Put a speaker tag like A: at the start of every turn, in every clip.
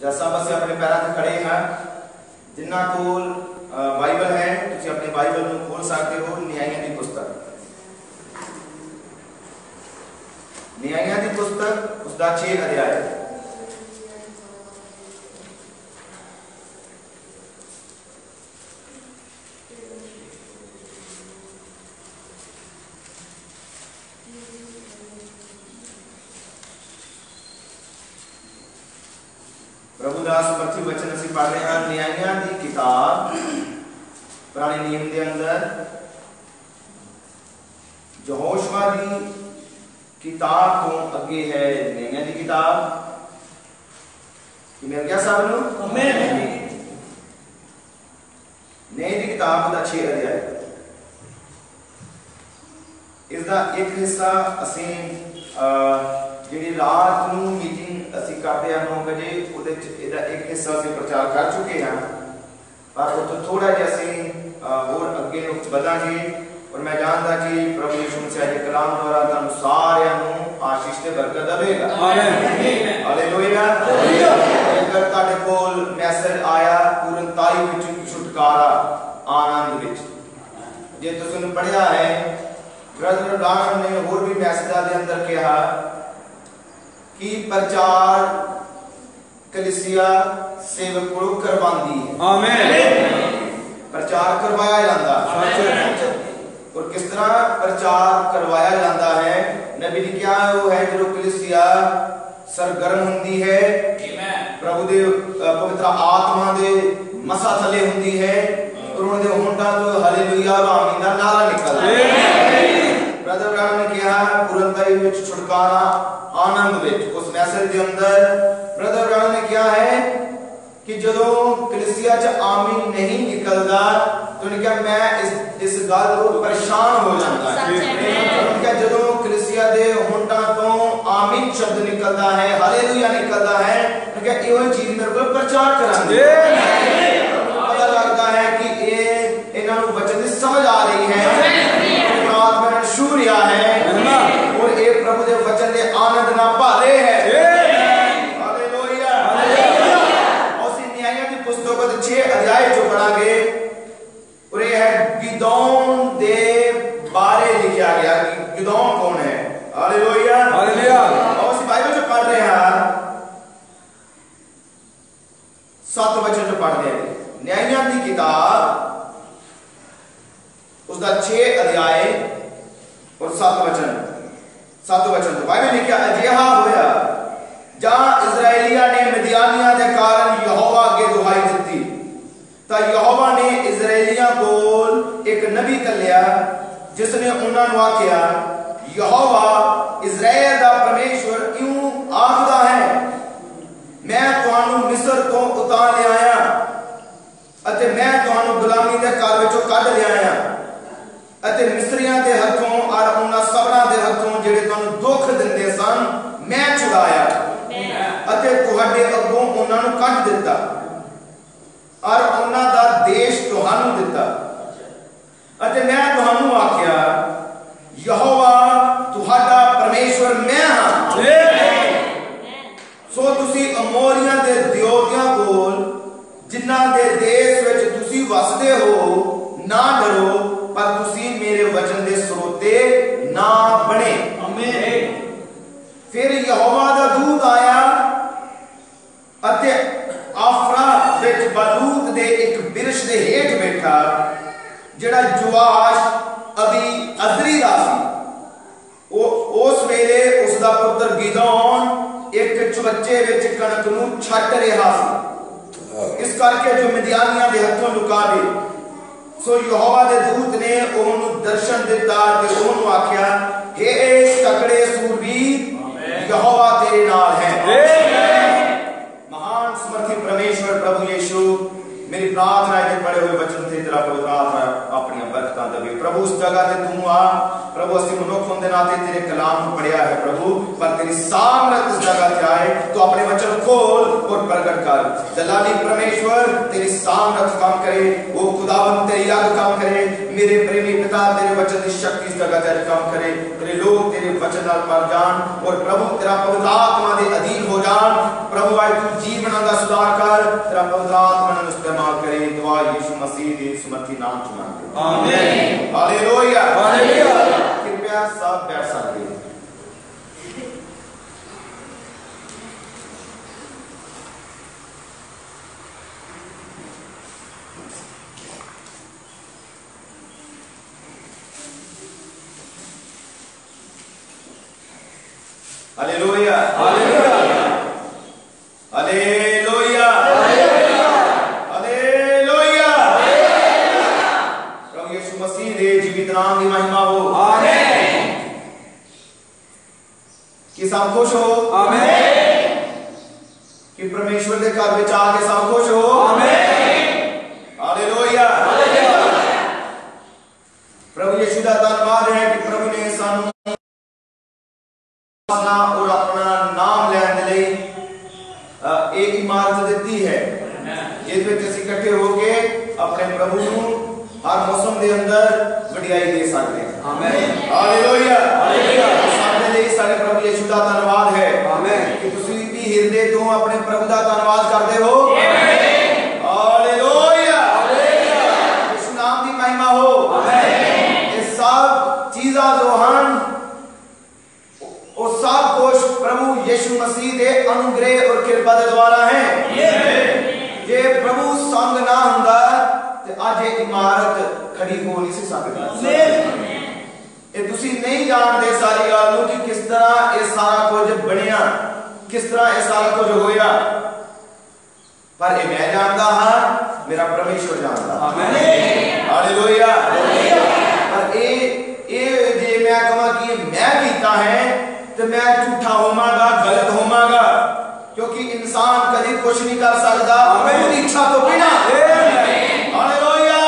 A: ਜਾਂ ਸਭ ਅਸੀਂ ਆਪਣੇ ਪੈਰਾਂ ਤੇ ਖੜੇ ਹਾਂ। ਜਿਨ੍ਹਾਂ ਕੋਲ ਬਾਈਬਲ ਹੈ ਤੁਸੀਂ ਆਪਣੇ ਬਾਈਬਲ ਨੂੰ ਖੋਲ ਸਕਦੇ ਹੋ। ਨਿਆਂਇਆਂ ਦੀ ਪੁਸਤਕ, ਨਿਆਂਇਆਂ ਦੀ ਪੁਸਤਕ उसका 6 अध्याय। प्रभु दा समर्थी वचन ਅਸੀਂ पढ़ रहे हैं। ਨਿਆਂਇਆਂ ਦੀ किताब पुराने नियम के अंदर यहोशुआ की किताब तो अगे है नियां की किताब। मिल गया सब नूं? आमीन। न्याय की किताब का 6 अध्याय। इसका एक हिस्सा असी जी रात नूं मीटिंग असी करते हैं 9 बजे, उसका एक हिस्सा असी प्रचार कर चुके हैं, पर उतो थोड़ा जिहा असी होर अगे बढ़ांगे। और मैं जानता कि प्रभु यीशु मसीह के कलाम द्वारा तुहानू सारियां नूं आशीष ते बरकत देवेगा। आमीन। हालेलुया। अगर तुहाडे कोल मैसेज आया पूर्णताई विच छुटकारा आनंद विच, जे तुसीं पढ़िया है ब्रदर डान ने होर भी मैसेजां दे अंदर कहा कि प्रचार कलीसिया सेवक को करवांदी है। आमीन। प्रचार करवाया जाता है। और किस तरह प्रचार करवाया जाता है? नबी ने क्या वो है जो कलीसिया सरगर्म होती है, प्रभु दे पवित्र आत्मा दे मसा थले होती है, और उन्होंने होंठा तो हालेलुया और आमीन का नारा निकलता है। ब्रदर ब्राउन ने कहा पूर्णताई में छुटकारा आनंद में। उस मैसेज के अंदर ब्रदर ब्राउन ने क्या है कि जो कलीसिया च आमीन नहीं निकलता तो उन्हें क्या मैं इस गल को परेशान हो जाता है। क्या जो कलीसिया दे होंठा तो आमीन शब्द निकलता है, हालेलुया निकलता है, तो क्या यो चीज मेरे को प्रचार करांदे। पता लगता है कि ये इन्हां नूं वचन दी समझ आ रही है, आत्मा ने छू रिहा है, और ये प्रभु दे वचन दे आनंद ना भारे है। हालेलुया। उस न्यायियों की पुस्तक के 6 अध्याय जो पढ़ांगे, और ये है गिदोन दे बारे लिखा गया। गिदोन कौन है? हालेलुया। हालेलुया। और उस बाइबल जो पढ़ रहे हैं 7 वचन जो पढ़ रहे हैं न्यायियों की किताब उसका 6 अध्याय और 7 वचन। 7 वचन तो बाइबल लिखा अजिहा होया जहां इजराइलिया ने मिद्यानिया के कारण यहोवा अगे दुहाई दी, तो यहोवा ने इजराइलिया को एक नबी कलिया जिसने उन्होंने आख्या यहोवा इजराइल का परमेश्वर यूं आखदा है, मैं तुहानू मिस्र तो उतार ले आया अते मैं तुहानू गुलामी के घर विचों कढ ले आया अते मिस्रियां दे हथों और उन्हां सबना दे हथों जेड़े तुहानू दुख दिंदे सन मैं छुड़ाया अते तुहाडे अगों उन्हां नू कढ दिता और उन्हां दा देश तुहानू दिता अते मैं तुहानू आख्या यहोवा तुहाडा परमेश्वर मैं हां। सो तुसी अमोरियां दे दियोदियां कोल जिन्हां दे देश विच तुसी वसदे हो ना डरो, पर तुसी मेरे वचन दे स्रोते ना बने। आमीन। फिर यहोवा दा दूत आया अते आफरा विच बलूत दे एक बिरश दे हेठ बैठा जेड़ा जुआश अभी अजरी दा सी। उस वेले उसदा पुत्र गिदोन एक चबच्चे विच कणक नूं छट रहा सी, इस करके जो मिद्यानियां दे हथों लुका दे। सो यहोवा दे दूत ने ओनू दर्शन दिता ते ओनू आख्या हे तकड़े सूरवीर यहोवा तेरे नाल है। महान समर्थी परमेश्वर प्रभु यीशु मेरी प्रार्थना है कि पढ़े हुए वचन से तेरा पवित्र आत्मा अपनी बरकतां देवे। प्रभु उस जगह ते तू आ प्रभु, असि मनुख होंदे नाते तेरे कलाम को पढ़िया है प्रभु, पर तेरी सामर्थ इस जगह ते आए तो अपने वचन खोल और प्रकट कर। जलाली परमेश्वर तेरी सामर्थ काम करे, वो खुदावंद तेरी याद काम करे, मेरे प्रेमी पिता तेरे वचन की शक्ति इस जगह ते काम करे, तेरे लोग तेरे वचन नाल पर जान और प्रभु तेरा पवित्र आत्मा दे अधीन हो जान। प्रभु आज तू जीवन दा सुधार कर, तेरा पवित्र आत्मा ने इस्तेमाल करे। दुआ यीशु मसीह के सुमर्थी नाम च मांगते हैं, आमीन, हालेलुया, हालेलुया। कृपया सब बैठ सकते हैं। Hallelujah, hallelujah, hallelujah, hallelujah. प्रभु यीशु मसीह दे जीवित नाम की महिमा हो, आमीन। कि सब खुश हो, आमीन। कि परमेश्वर के घर में आके सब खुश हो, आमीन, हालेलुया, हालेलुया। प्रभु यीशु का धन्यवाद है कि प्रभु ने सानू और अपना नाम लेने एक इमारत दी है, जिस इकट्ठे होके अपने प्रभु को हर मौसम के अंदर वडियाई दे सकते हैं, आमीन, हालेलुया, हालेलुया। साडे लिए साडे प्रभु यीशु का धन्यवाद है, आमीन, कि तुसी भी हृदय तो अपने प्रभु का धन्यवाद करते हो, आमीन, हालेलुया, हालेलुया। यीशु नाम की महिमा हो, आमीन। ये सब चीज़ां जो हैं और सब कुछ प्रभु यीशु मसीह के अनुग्रह और कृपा के द्वारा है। ये प्रभु संग ना हुंदा ते आज ये इमारत खड़ी हो नहीं सी सकती। ये तुसी नहीं जानते सारी गल कि किस तरह ये सारा कुछ बनिया, किस तरह ये सारा कुछ होया, पर ये मैं जानता हाँ, मेरा परमेश्वर जानता, आमीन, हालेलुया। पर ये जे मैं कहां कि मैं कीता है तो मैं झूठा होवांगा, गलत होवांगा, क्योंकि इंसान कभी कुछ नहीं कर सकता अपनी इच्छा तो बिना, हालेलुया।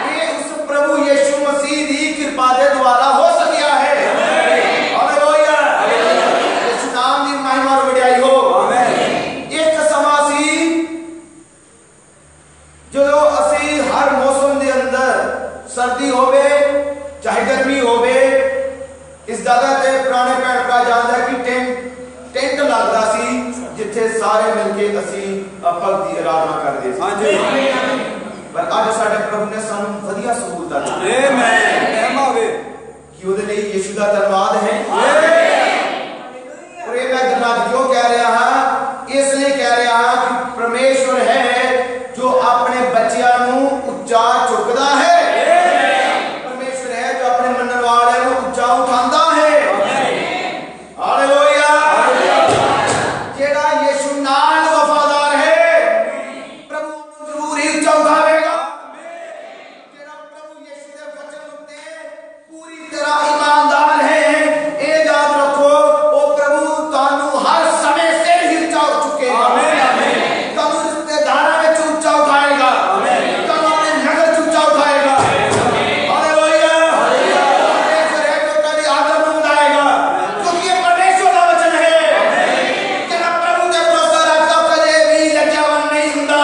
A: ये उस प्रभु यीशु मसीह की कृपा के द्वारा हो सकिया है, हालेलुया। यीशु नाम की महिमा और वडियाई हो, आमीन। एक समा सी जो असी हर मौसम के अंदर सर्दी होवे चाहे गर्मी होवे, इस जगह ते पुराने भैन भरा जानदा कि टेंट लगदा सी जिथे सारे मिलके असी भगत की आराधना करदे सी, हां जी। पर आज साडे प्रभु ने सानू वधिया सहूलतां दी, आमीन, रहम होवे कि ओदे लिए यीशु दा धन्यवाद है, आमीन। और ये मैं गल्लां क्यों कह रहा हां, इसलिए कह रहा हां कि परमेश्वर है जो अपने बच्चियां नू उच्चा चुकदा है, परमेश्वर है जो अपने मनण वाले नू उच्चा उठांदा है, हालेलुया। जेड़ा यीशु नाल वफादार है प्रभु जरूर ही उच्चा उठावेगा, जेड़ा प्रभु यीशु दे वचन उत्ते पूरी तरह ईमानदार है, ये याद रखो ओ प्रभु तानू हर समय से ही उच्चा चुकेगा, आमीन। तानू रिश्तेदारां विच उच्चा उठाएगा, आमीन। तानू अपने नगर च उच्चा उठाएगा, हालेलुया। परमेश्वर है जो तेरी आदर नू बनाएगा, क्योंकि ये परमेश्वर का वचन है, जेड़ा प्रभु ते भरोसा रखदा कदे भी लज्जावन नहीं हुंदा,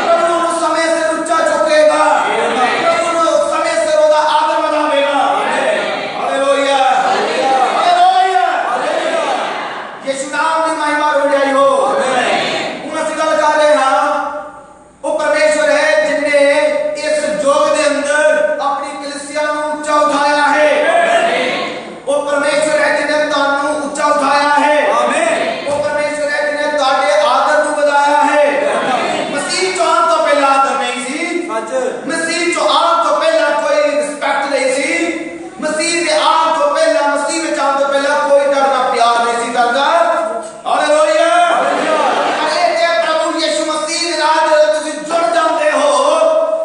A: प्रभु नू समय से उच्चा चुकेगा, प्रभु नू समय से ओदा आदर बनावेगा, हालेलुया, हालेलुया। यीशु नाम की महिमा और वडियाई हो, आमीन। हुण असीं गल कर रहे हां वो परमेश्वर है जिन्ने इस जोग के अंदर अपनी कलीसिया नू उच्चा उठाया है, वो परमेश्वर है जिन्ने तानू उच्चा उठाया है, आमीन। वो परमेश्वर है जिन्ने ताडे आदर नू बढ़ाया है, मसीह चो आने तो पहला आदर नहीं सी, मसीह चो आने तो पहला कोई रिस्पेक्ट नहीं सी, मसीह दे आने तो पहला, मसीह विच आने तो पहला कोई डरदा प्यार नहीं सी करदा, हालेलुया। अरे ते प्रभु यीशु मसीह दे नाल जदों तुसीं जुड़ जांदे हो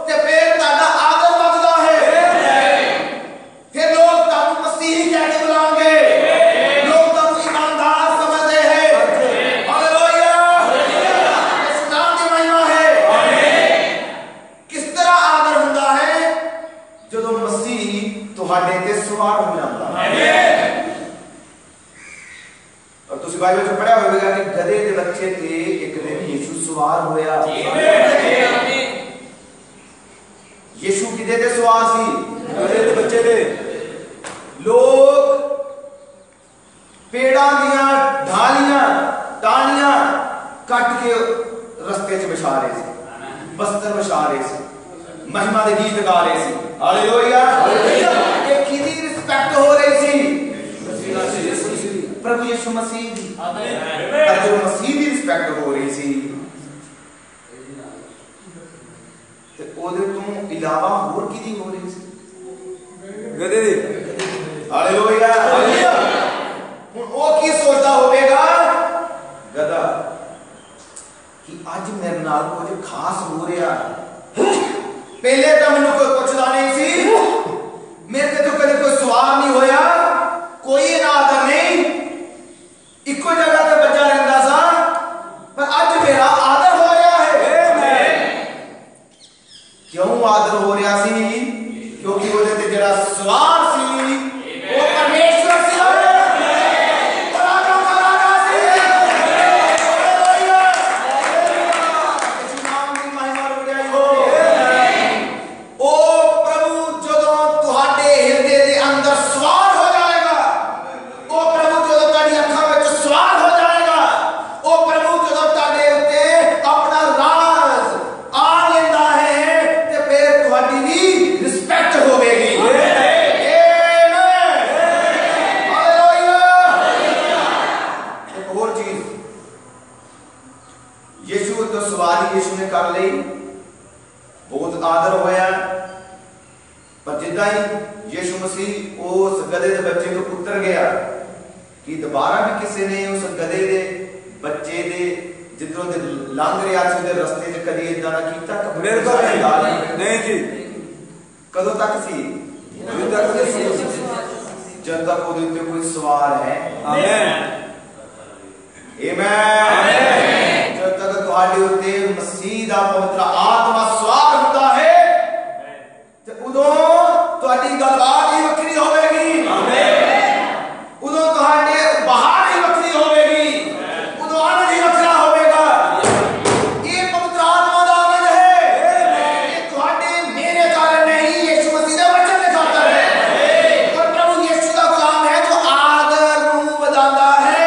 A: ते फिर तुहाडा आदर वधदा है, फिर लोग तुहानू मसीह कह के बुलाएंगे, लोग तुहानू ईमानदार समझदे हैं, हालेलुया। यीशु नाम की महिमा है, आमीन। किस तरह आदर हुंदा है जदों मसीह तुहाडे ते सवार हो जांदा, आमीन। और तुसी बाइबल में पढ़ा होगा कि गधे के बच्चे थे, एक दिन यीशु सवार होया, यीशु किदे ते सवार सी, गधे के बच्चे थे। लोग पेड़ां दियां ढालियां टाहनियां कट के रस्ते च बिछा रहे थे, बस्तर बिछा रहे थे, महिमा के गीत गा रहे थे। हालेलुया। ये किदी रिस्पेक्ट हो रही थी? प्रभु यीशु मसीह दी। प्रभु मसीह दी रिस्पेक्ट हो रही थी ते ओदे तो इलावा होर किदी हो रही थी? गधे दी। हालेलुया। हुण ओ की सोचदा होवेगा गधा कि आज मेरे नाल कुछ खास हो रहा। पहले तो मैनू कोई पुछदा नहीं सी, मेरे ते तो कदे कोई सवाल नहीं होया, कोई अनादर नहीं, इको जगह ते बच्चा रहंदा सा, पर आज मेरा आदर हो रहा है। क्यों आदर हो रहा सी? क्योंकि वो ते जड़ा सवाल सी वो परमेश्वर सी। यीशु ने कर ली, बहुत आदर होया, पर जिदा ही यीशु मसीह उस गधे के बच्चे तो उतर गया कि दोबारा भी किसी ने उस गधे के बच्चे दे जिधरों दे लंघ रहा सी उहदे रस्ते च कदी इदां दा कीता? मेरे को नहीं जी। कदों तक सी? जब तक उहदे उत्ते कोई सवाल है। आमीन आमीन। जब तक तुहाडे उत्ते मसीह दा पवित्र आत्मा सवार होता है ते उदों तुहाडी गलबात ही वक्री होवेगी। आमीन। उदों तुहाडे बाहर ही वक्री होवेगी, उदों आनंद ही वक्रा होवेगा। ये पवित्र आत्मा दा आनंद है। ये तुहाडे मेरे कारण नहीं, यीशु मसीह दे वचन दे खातर है। और प्रभु यीशु दा कलाम है जो आदर नूं वधांदा है।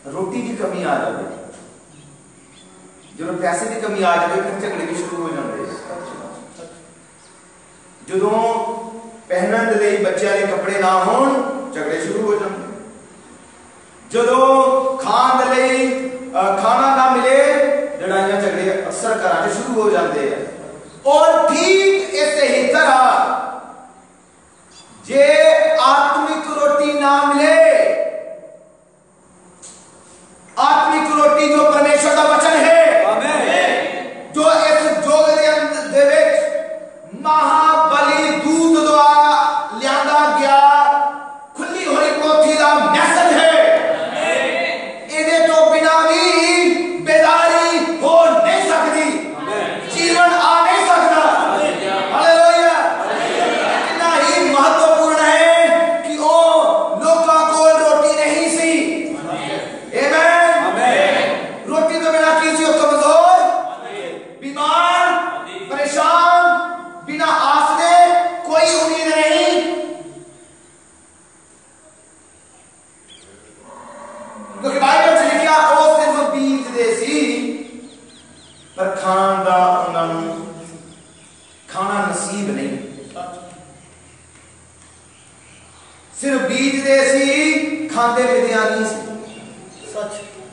A: रोटी की कमी आ जाए, जो पैसे की कमी आ जाए, फिर झगड़े भी शुरू हो जाते। जो पहनने के लिए बच्चों के कपड़े ना हो, झगड़े शुरू हो जाते। जो खाने के लिए खाना ना मिले, लड़ाइयां झगड़े अक्सर घरां शुरू हो जाते हैं। और ठीक ऐसे ही तरह जे आत्मिक रोटी ना मिले, आत्मिक रोटी जो परमेश्वर का वचन है, जो इस जोग दे विच महाबली दूत द्वारा लियांदा गया खुली हुई पोथी का मैसेज है। इहदे तो बिना भी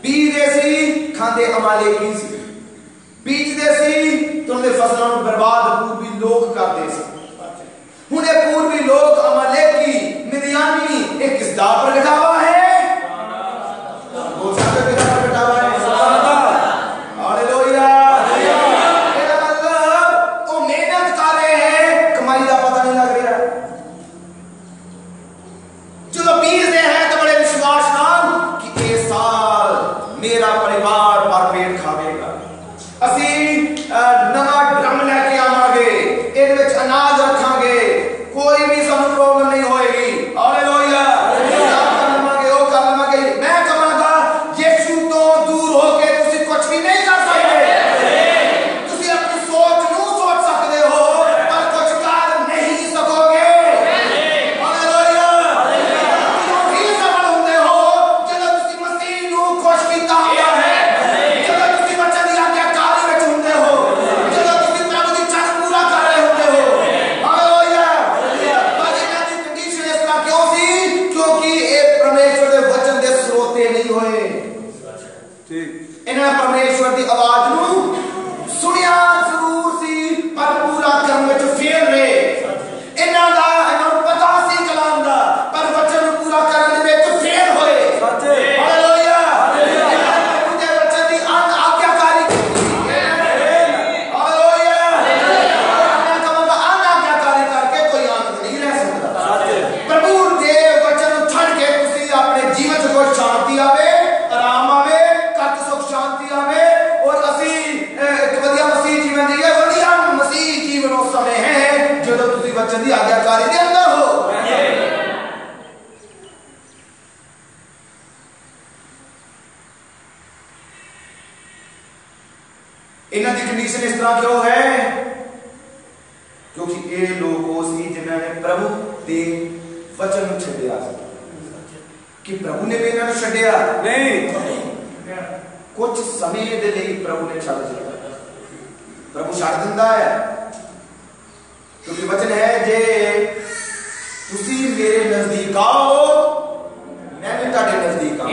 A: बीजदे सी खांदे अमालेकी सी, बीजदे सी तो उन्हें फसलों को बर्बाद पूर्वी लोग करते सी। हुणे पूर्वी लोग अमालेकी मिदियानी एक किसदा प्रगटावा है, वो सारे किसदा प्रगटावा है। हालेलुया। मेरा मतलब वो मेहनत कर रहे हैं, कमाई का पता नहीं लग रहा। चलो बीजदे हैं तो बड़े विश्वास नाल कि इस साल मेरा परिवार भरपेट खावेगा, असी नवा ड्रम लेके आवांगे, इहदे विच अनाज रखांगे, कोई भी सानू प्रॉब्लम नहीं होएगी। हालेलुया। कर लवांगे, वो कर लवांगे। मैं कहांगा यीशु तो दूर होके तुसी कुछ भी नहीं कर सकते। तुसी अपनी सोच नू सोच सकते हो पर कुछ कर नहीं सकोगे। हालेलुया। तुम ही सफल होंदे हो जदों तुसी मसीह नू खुश कीता हुंदा है, जदों तुसी वचन दी आज्ञाकारी विच हुंदे हो, जदों तुसी प्रभु दी चाह पूरा कर रहे होंदे हो। हालेलुया। बाकी मैं दी कंडीशन इस तरह क्यों सी? क्योंकि ये परमेश्वर दे वचन दे स्रोते नहीं होए। ठीक, इन्हां परमेश्वर दी आवाज नू सुनिया जरूर सी पर पूरा करन विच फेल रहे। इन्हां दा इन्हां नू पता सी कलाम दा पर वचन नू पूरा करन दे विच फेल होए। हालेलुया। प्रभु दे वचन दी अनाज्ञाकारी कीती। हालेलुया। मैं कहांगा अनाज्ञाकारी करके कोई आनंद नहीं ले सकता। प्रभु दे वचन नू छड़ के तुसी अपने जीवन च कोई शांति आवे, आराम आवे, कत सुख शांति आवे और असी एक वधिया मसीह जीवन जीए। वधिया मसीह जीवन उस समय है जदों तुसी वचन दी आज्ञाकारी दे अंदर हो। इन्हां दी कंडीशन इस तरह क्यों है? क्योंकि ये लोग वो सी जिन्होंने प्रभु दे वचन नू छड्डिया सी। कि प्रभु ने भी इन्हां नू छड्डिया नहीं, कुछ समय दे लई प्रभु ने छड्ड दिया। प्रभु छड्ड दिंदा है क्योंकि वचन है जे तुसी मेरे नजदीक आओ मैं भी तुहाडे नजदीक आऊं।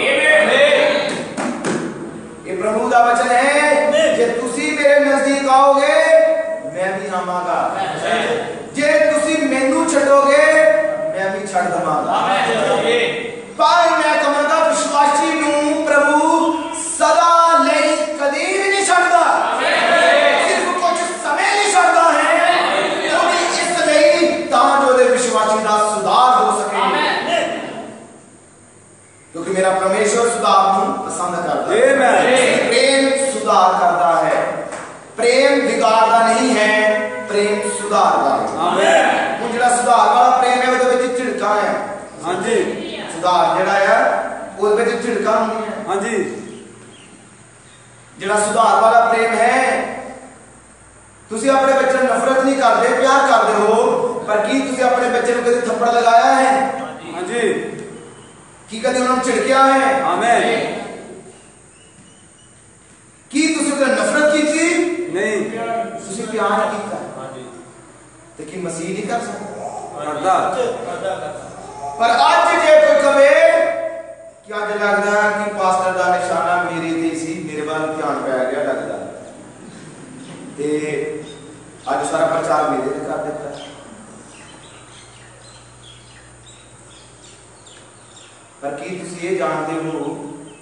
A: ये प्रभु दा वचन है, जे तुसी मेरे नजदीक आओगे मैं भी आवांगा, जे तुसी मैनू छड्डोगे मैं भी छड्ड दवांगा। पर मैं कहांगा विश्वासी नू प्रभु सदा लई कदी भी नहीं छड्डदा, सिर्फ कुछ समय नहीं छड्डदा है। क्योंकि इसलिए तां जो दे विश्वासी दा सुधार हो सके। क्योंकि मेरा परमेश्वर सुधार नू पसंद करदा है। प्रेम सुधार करता है, प्रेम बिगाड़दा नहीं है, प्रेम सुधारदा है। आमीन। हुण जेड़ा सुधार वाला प्रेम है ओदे विच झिड़कां है। हां जी। सुधार जेड़ा है ओदे विच झिड़कां होंदी है। हां जी। जेड़ा सुधार वाला प्रेम है, तुसी अपने बच्चे नू नफरत नहीं करदे, प्यार करदे हो, पर की तुसी अपने बच्चे नू कदी थप्पड़ लगाया है? हां जी। की कदी उन्हां नू झिड़किया है? आमीन। की तुसी उहदे नफरत कीती? नहीं, तुसी प्यार कीता। ते की मसीह नहीं कर सकदा? पर आज जे कोई कहे कि अज लगदा कि पास्टर दा निशाना मेरे ते सी, मेरे वाल ध्यान पै गया लगदा, ते अज सारा प्रचार मेरे ते कर दिता। पर की तुसी ये जानते हो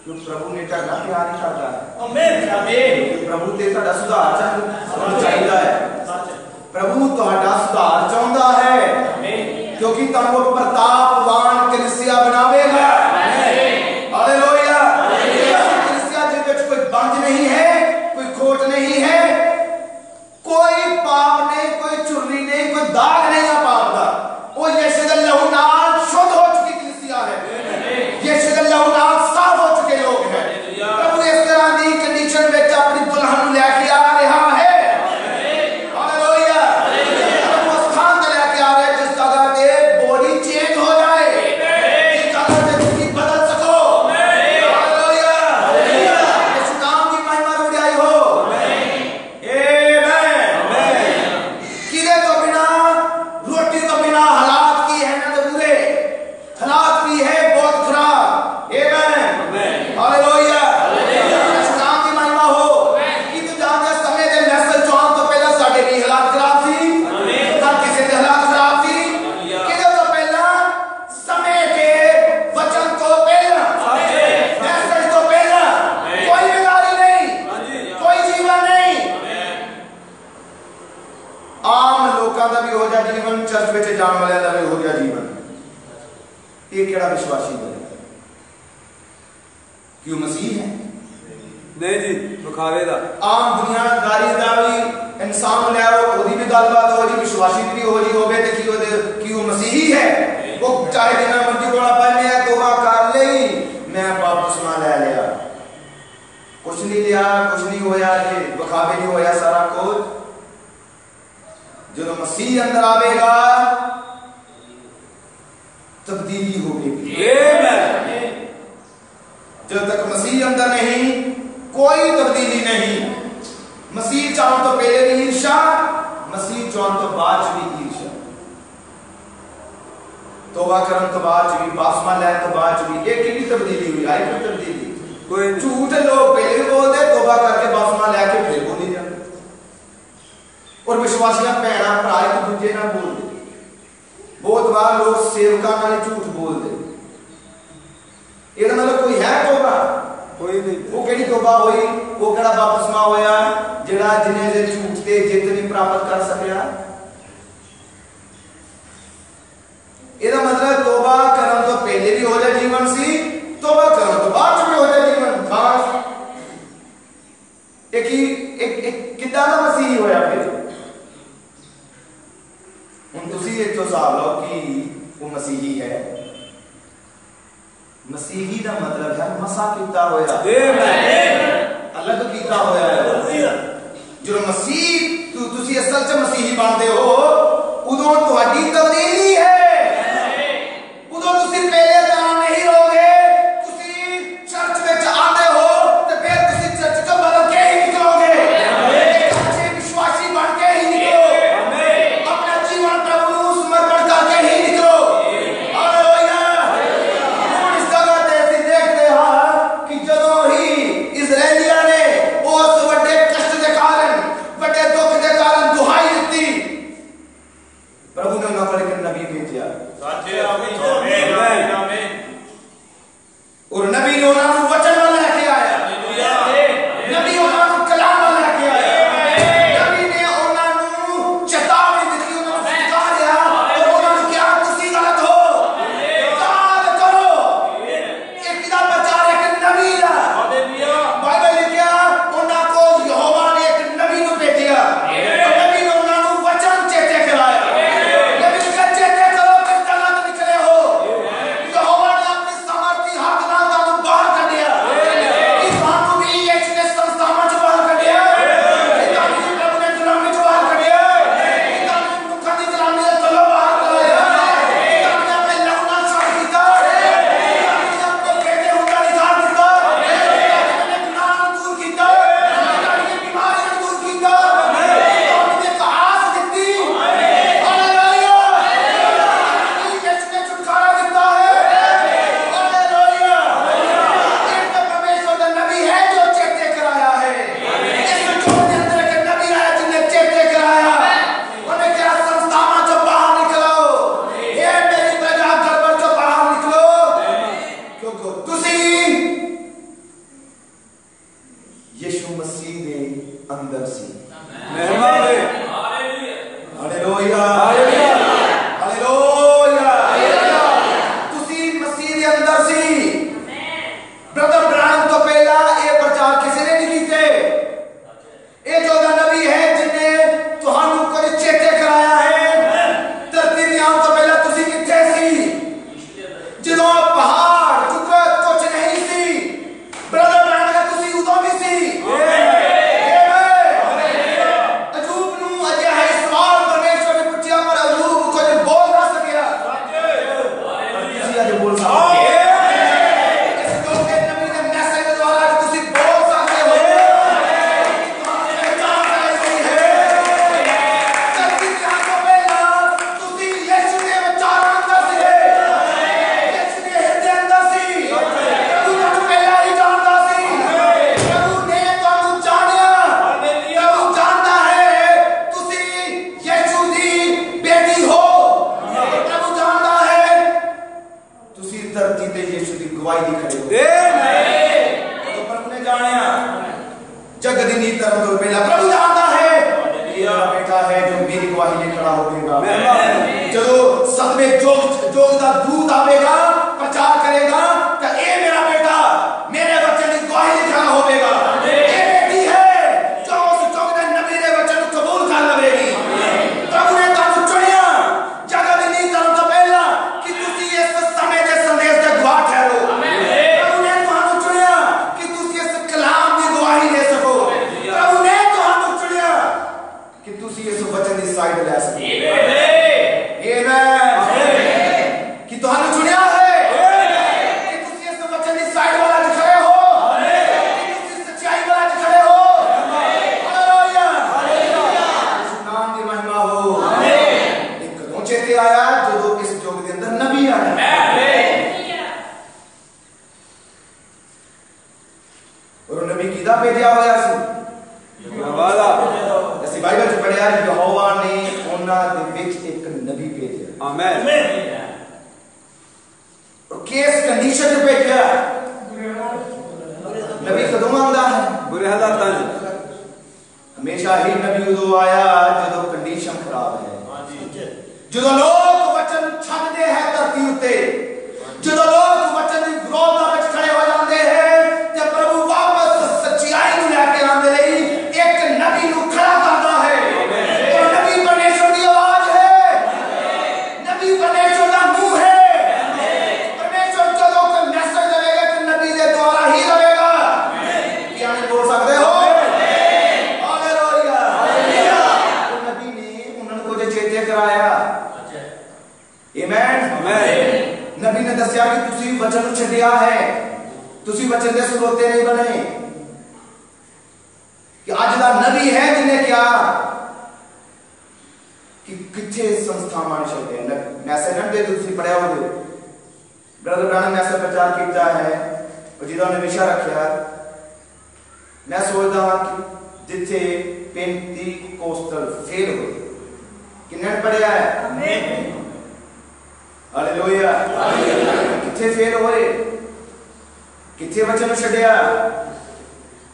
A: कि प्रभु ने तुहाडा प्यार ही करदा है। आमीन। आमीन। प्रभु ते तुहाडा सुधार चाहता है, प्रभु तुहाडा सुधार चाहता है। आमीन। क्योंकि तुहानू प्रतापवान कलीसिया बनावेगा। आमीन। हालेलुया। कलीसिया जिस विच कोई बंज नहीं है, कोई खोट नहीं है, कोई पाप नहीं, कोई चुर्री नहीं, कोई दाग नहीं है पाप का। वो यीशु दे लहू नाल शुद्ध हो चुकी कलीसिया है। यीशु दे लहू नाल साफ हो चुके लोग हैं। प्रभु इस तरह की कंडीशन में अपनी दुल्हन लेके आ रहा है। हालेलुया। प्रभु स्थान लेके आ रहे जिस जगह पे बॉडी चेंज हो जाए, जिस चर्च में जाने वाले का हो गया जीवन, ये केड़ा विश्वासी बने क्यों मसीह है?
B: नहीं जी, बखावे दा
A: आम दुनियादारी दा भी इंसान ले आओ, ओदी भी गलबात हो जी, विश्वासी भी हो जी होवे ते कि वो मसीही है। वो चाहे जिन्ना मर्जी रोड़ा पाए, मैं तौबा कर ली, मैं बपतिस्मा ले लिया, कुछ नहीं लिया, कुछ नहीं होया जी, बखावे नहीं होया सारा कुछ। जो मसीह अंदर आवेगा तब्दीली होगी। जब तक मसीह अंदर नहीं कोई तब्दीली नहीं। मसीह चाहन तो पहले भी ईर्षा, मसीह चाहन तो बाद भी ईर्षा, तौबा करन तो बाद भी, बपतिस्मा लेने तो बाद भी, एक ही तब्दीली हुई, आई कोई तब्दीली कोई। झूठ लोग पहले भी बोलते, तौबा करके बपतिस्मा लेके फिर बोली जाते। और विश्वासियां भैणा भरा एक दूजे ना बोलते। बहुत बार लोग सेवकां नाल झूठ बोलते, ਇਹਦਾ मतलब कोई है तौबा? कोई नहीं। वो केड़ी तौबा हुई? वो केड़ा बपतिस्मा होया जेड़ा जिन्हें दे झूठ ते जित नहीं प्राप्त कर सकिया? ਇਹਦਾ मतलब तौबा करन तो पहले भी हो जाए जीवन सी, तौबा करन तो बाद भी हो जाए जीवन। बस एक कितना दा मसीही होया फिर? हुण तुसी इत्थों हिसाब लो कि वो मसीही है। मसीही का मतलब है मसा किता होया, अलग किता होया है। जो मसीह तुसी असल च मसीही बनते हो उदों तुहाडी तब्दीली है। उदों तुसी पहले तरह नहीं रहोगे। तुसी चर्च में आते हो तो फिर तुसी चर्च को बदल के ही निकलोगे, एक अच्छे विश्वासी बन के ही निकलो, अपना जीवन प्रभु को समर्पण करके ही निकलो। और नबी ने उन्होंने वचन लेके आया, नबी उन्होंने कलाम लेके आया, नबी ने उन्होंने चेतावनी दी, उन्होंने सिखा दिया और उन्होंने क्या तुसी गलत हो, याद करो एक किताब प्रचार एक नबी दा बाइबल लिखा, उन्होंने को यहोवा ने एक नबी को भेजा, नबी ने उन्होंने वचन चेते कराया। नबी ने चेते करो कि गलत निकले हो, यहोवा ने अपनी सामर्थी हाथ ना बाहर कर दिया, इस बात को भी एक ने संस्थान से बाहर कर दिया, इतानी प्रभु ने गुलामी से बाहर कर दिया, इतानी मुखदी गुलामी से चलो बाहर कर दिया, इतानी अपने लहुना साफ किया, इतानी अपने कहते हुए निकाल दिया, इतानी गुनाह दूर किया, इतानी बीमारी दूर किया, इतानी ने आस दी, हालेलुया, इसने छुटकारा दिया है, हालेलुया। परमेश्वर का नबी है जो चेते कराया है, इस छोटे अंदर के नबी है जिन्हें चेते कराया, उन्हें क्या संस्थान से बाहर निकलो, ये मेरी प्रजा गड़बड़ से बाहर निकलो, क्योंकि तुसी यीशु मसीह दे अंदर सी।
B: मेहमान है,
A: हालेलुया, हालेलुया, तुसी मसीह दे अंदर सी। ब्रदर ब्रायन तो पहला ये प्रचार किसी ने नहीं कीते, ये जो नबी है जिन्हें तुहानू कुछ चेते कराया है। धरती में आउण तो पहला तुसी किथे सी? जदों पहाड़ कुदरत कुछ नहीं सी, ब्रदर ब्रायन का तुसी उदों भी सी। अजूब नू अजे है सवाल परमेश्वर ने पूछा पर अजूब कुछ बोल ना सकिया, तुसी आज बोल सकते हो। इस लोग के नबी ने मैसेज द्वारा तुसी बोल सकते हो, तुम्हारे जान ऐसी है। धरती के आंखों पे ला तुसी यीशु के विचार अंदर से है, यीशु के हृदय अंदर सी, तू तो पहला ही जानता सी, प्रभु ने तुहानू जानिया, प्रभु जानता है तुसी यीशु दी बेटी हो, प्रभु जानता है तुसी धरती ते यीशु दी गवाही दी खड़े हो। तो प्रभु ने जानिया जग दी नींव धरन तो पहला प्रभु जानता है ये बेटा है जो मेरी गवाही ले खड़ा होगा। सदमे जोग दा दूत आवेगा प्रचार करेगा कि ए मेरा बेटा मेरे वचन की गवाही लिखा होवेगा ए बेटी है जो उस जोग दे नबी दे वचन को कबूल कर लवेगी प्रभु ने तानू चुनिया जगह भी नहीं तानू तो पहला कि तुसी इस समय दे संदेश दे गवाह ठहरो प्रभु ने तानू चुनिया कि तुसी इस कलाम की गवाही दे सको प्रभु ने तानू चुनिया कि तुसी इस वचन की साइड ले सको कि तुहानू चुनिया है कि तुसी इस वचन की साइड वाला च खड़े हो कि तुसी सच्चाई वाला च खड़े हो हालेलुया हालेलुया यीशु नाम दी महिमा हो आमीन एक कदों चेते आया जो इस युग के अंदर नबी आया और नबी किदा भेजा होया सी वाला ਅਸੀਂ ਬਾਈਬਲ ਚ ਪੜਿਆ ਯਹੋਵਾ ਨੇ ਉਹਨਾਂ ਦੇ ਵਿੱਚ ਇੱਕ ਨਬੀ ਭੇਜਿਆ ਆਮੇਨ और किस कंडीशन में भेजा नबी कदों आंदा है बुरे हालात हमेशा ही नबी उदों आया जो कंडीशन खराब है जो लोग वचन छड्डदे हैं धरती उत्ते जो लोग वचन दी विरोध विच खड़े हो जाते हैं ते प्रभु वापस सच्चाई नूं लेके आंदे लई एक नबी नूं खड़ा करदा है और नबी परमेश्वर दी आवाज है नबी परमेश्वर दा मुंह है नबी ने दसिया कि तुसी वचन छड्डिया है तुसी वचन दे स्रोते नहीं बने कि अज दा नबी है जिन्हें क्या कि किथे संस्थावां छड्डे मैसेज न दे तुसी पढ़िया होवे ब्रदर ब्रायन मैसेज प्रचार किया है और जिदा ने विषय रखा मैं सोचदा हां कि जिथे पेंटिकोस्टल फेल हो किन्ने पढ़िया है आमीन हालेलुया किथे फेल होए किथे वचन छड्डिया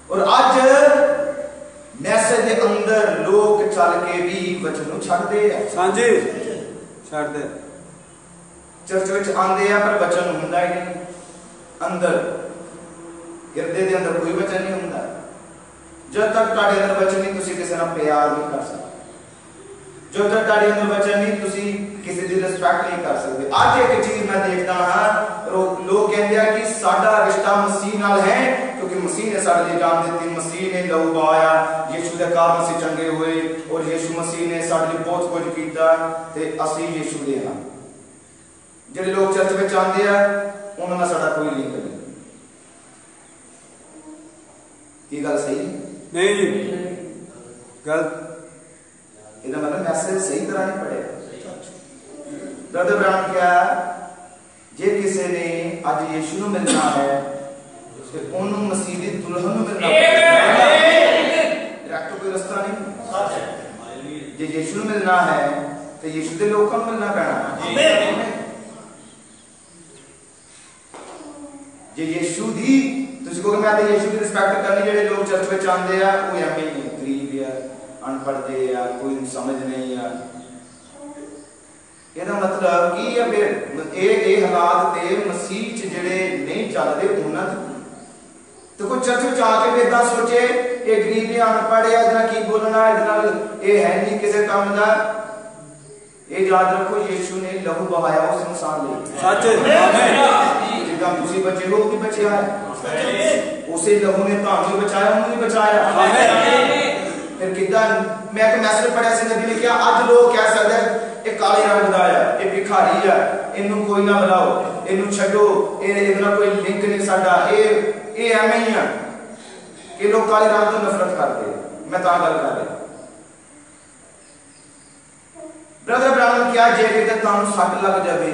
A: और आज मैसेज के अंदर लोग चल के भी वचन नु छड्डदे आ सांझे छड्ड दे चर्च विच आंदे आ पर वचन हुंदा ही नहीं अंदर हिरदे दे अंदर कोई वचन नहीं हुंदा जब तक तुहाडे अंदर वचन नहीं तुसी किसी नाल प्यार नहीं कर सकते जो तक तुहाडे अंदर वचन नहीं तुसी किसी की रिस्पेक्ट नहीं कर सकते आज एक चीज मैं देखता हां लोग कहते हैं कि साडा रिश्ता मसीह नाल है क्योंकि मसीह ने साडे लिए जान दी मसीह ने लहू बहाया यीशु दे कारण असीं चंगे हुए और यीशु मसीह ने साडे लिए बहुत कुछ कीता ते असीं यीशु दे हां जेडे लोग चर्च में आंदे आ उन्हां नाल साडा कोई लिंक नहीं ये गल सही नहीं जी गलत ਇਹਦਾ मतलब मैसेज सही तरह नहीं पढ़े ब्रदर ब्रायन क्या जे किसी ने आज यीशु ਨੂੰ मिलना है ਤੇ ਉਹਨੂੰ ਮਸੀਹ ਦੀ ਦੁਲਹਨ ਨੂੰ ਮਿਲਣਾ है डायरेक्ट कोई रास्ता नहीं सच है जे यीशु ਨੂੰ मिलना है तो यीशु ਦੇ ਲੋਕਾਂ ਨੂੰ मिलना ਪੈਣਾ आमीन जे यीशु दी ਤੁਸੀਂ ਕਹੋਗੇ ਮੈਂ ਤਾਂ ਯੀਸ਼ੂ ਦੀ ਰਿਸਪੈਕਟ ਕਰਨੀ ਜਿਹੜੇ ਲੋਕ ਚਰਚ ਵਿੱਚ ਆਉਂਦੇ ਆ ਉਹ ਐਵੇਂ ਹੀ ਗਰੀਬ ਆ अनपढ़ दे या कोई समझ नहीं या ਇਹਦਾ मतलब की है फिर ये हालात ते मसीह च जेड़े नहीं चलदे उन्हां तो कोई चर्च में आके फिर दा सोचे ये गरीब है अनपढ़ है इधर की बोलना इधर ये है नहीं किसी काम दा ये याद रखो यीशु ने लहू बहाया उस इंसान लिए सच आमीन जिदा तुसी बचे हो भी बचिया है उसे लहू ने ਤੁਹਾਨੂੰ बचाया उन्हें बचाया आमीन फिर किदा मैं एक मैसेज पढ़िया सी नबी ने क्या आज लोग कह सकते हैं ये काले रंग दा है ये भिखारी है इन्हू कोई ना बुलाओ इन्हू छड्डो इहदे नाल कोई लिंक नहीं साडा ये एवें ही है कि लोग काले रंग तो नफरत करते मैं तां गल कर रहा ब्रदर ब्रायन क्या जे कि तुहानू सट लग जाए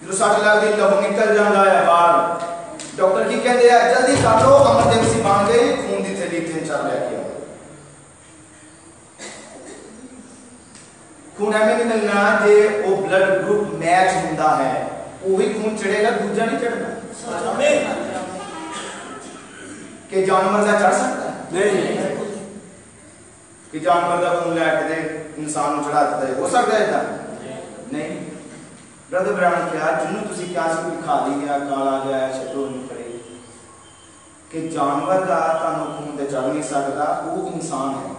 A: जो सट लगदी लहू निकल जाता है बाहर डॉक्टर की कहते हैं जल्दी कर लो एमरजेंसी बन गई खून की थैली 3-4 लैके आओ खून एवें नहीं मिलना जे वो ब्लड ग्रुप मैच होंदा है वही खून चढ़ेगा दूजा नहीं चढ़ना कि जानवर का चढ़ सकता है नहीं कि जानवर का खून लैके इंसान चढ़ा देता है हो सकता है इतना नहीं, ब्रदर ब्राह्मण क्या जिन्होंने तुसी क्या सी खा ली गया काला गया छड्डो नहीं करे कि जानवर का तुहानू खून ते चढ़ नहीं सकता, वो इंसान है,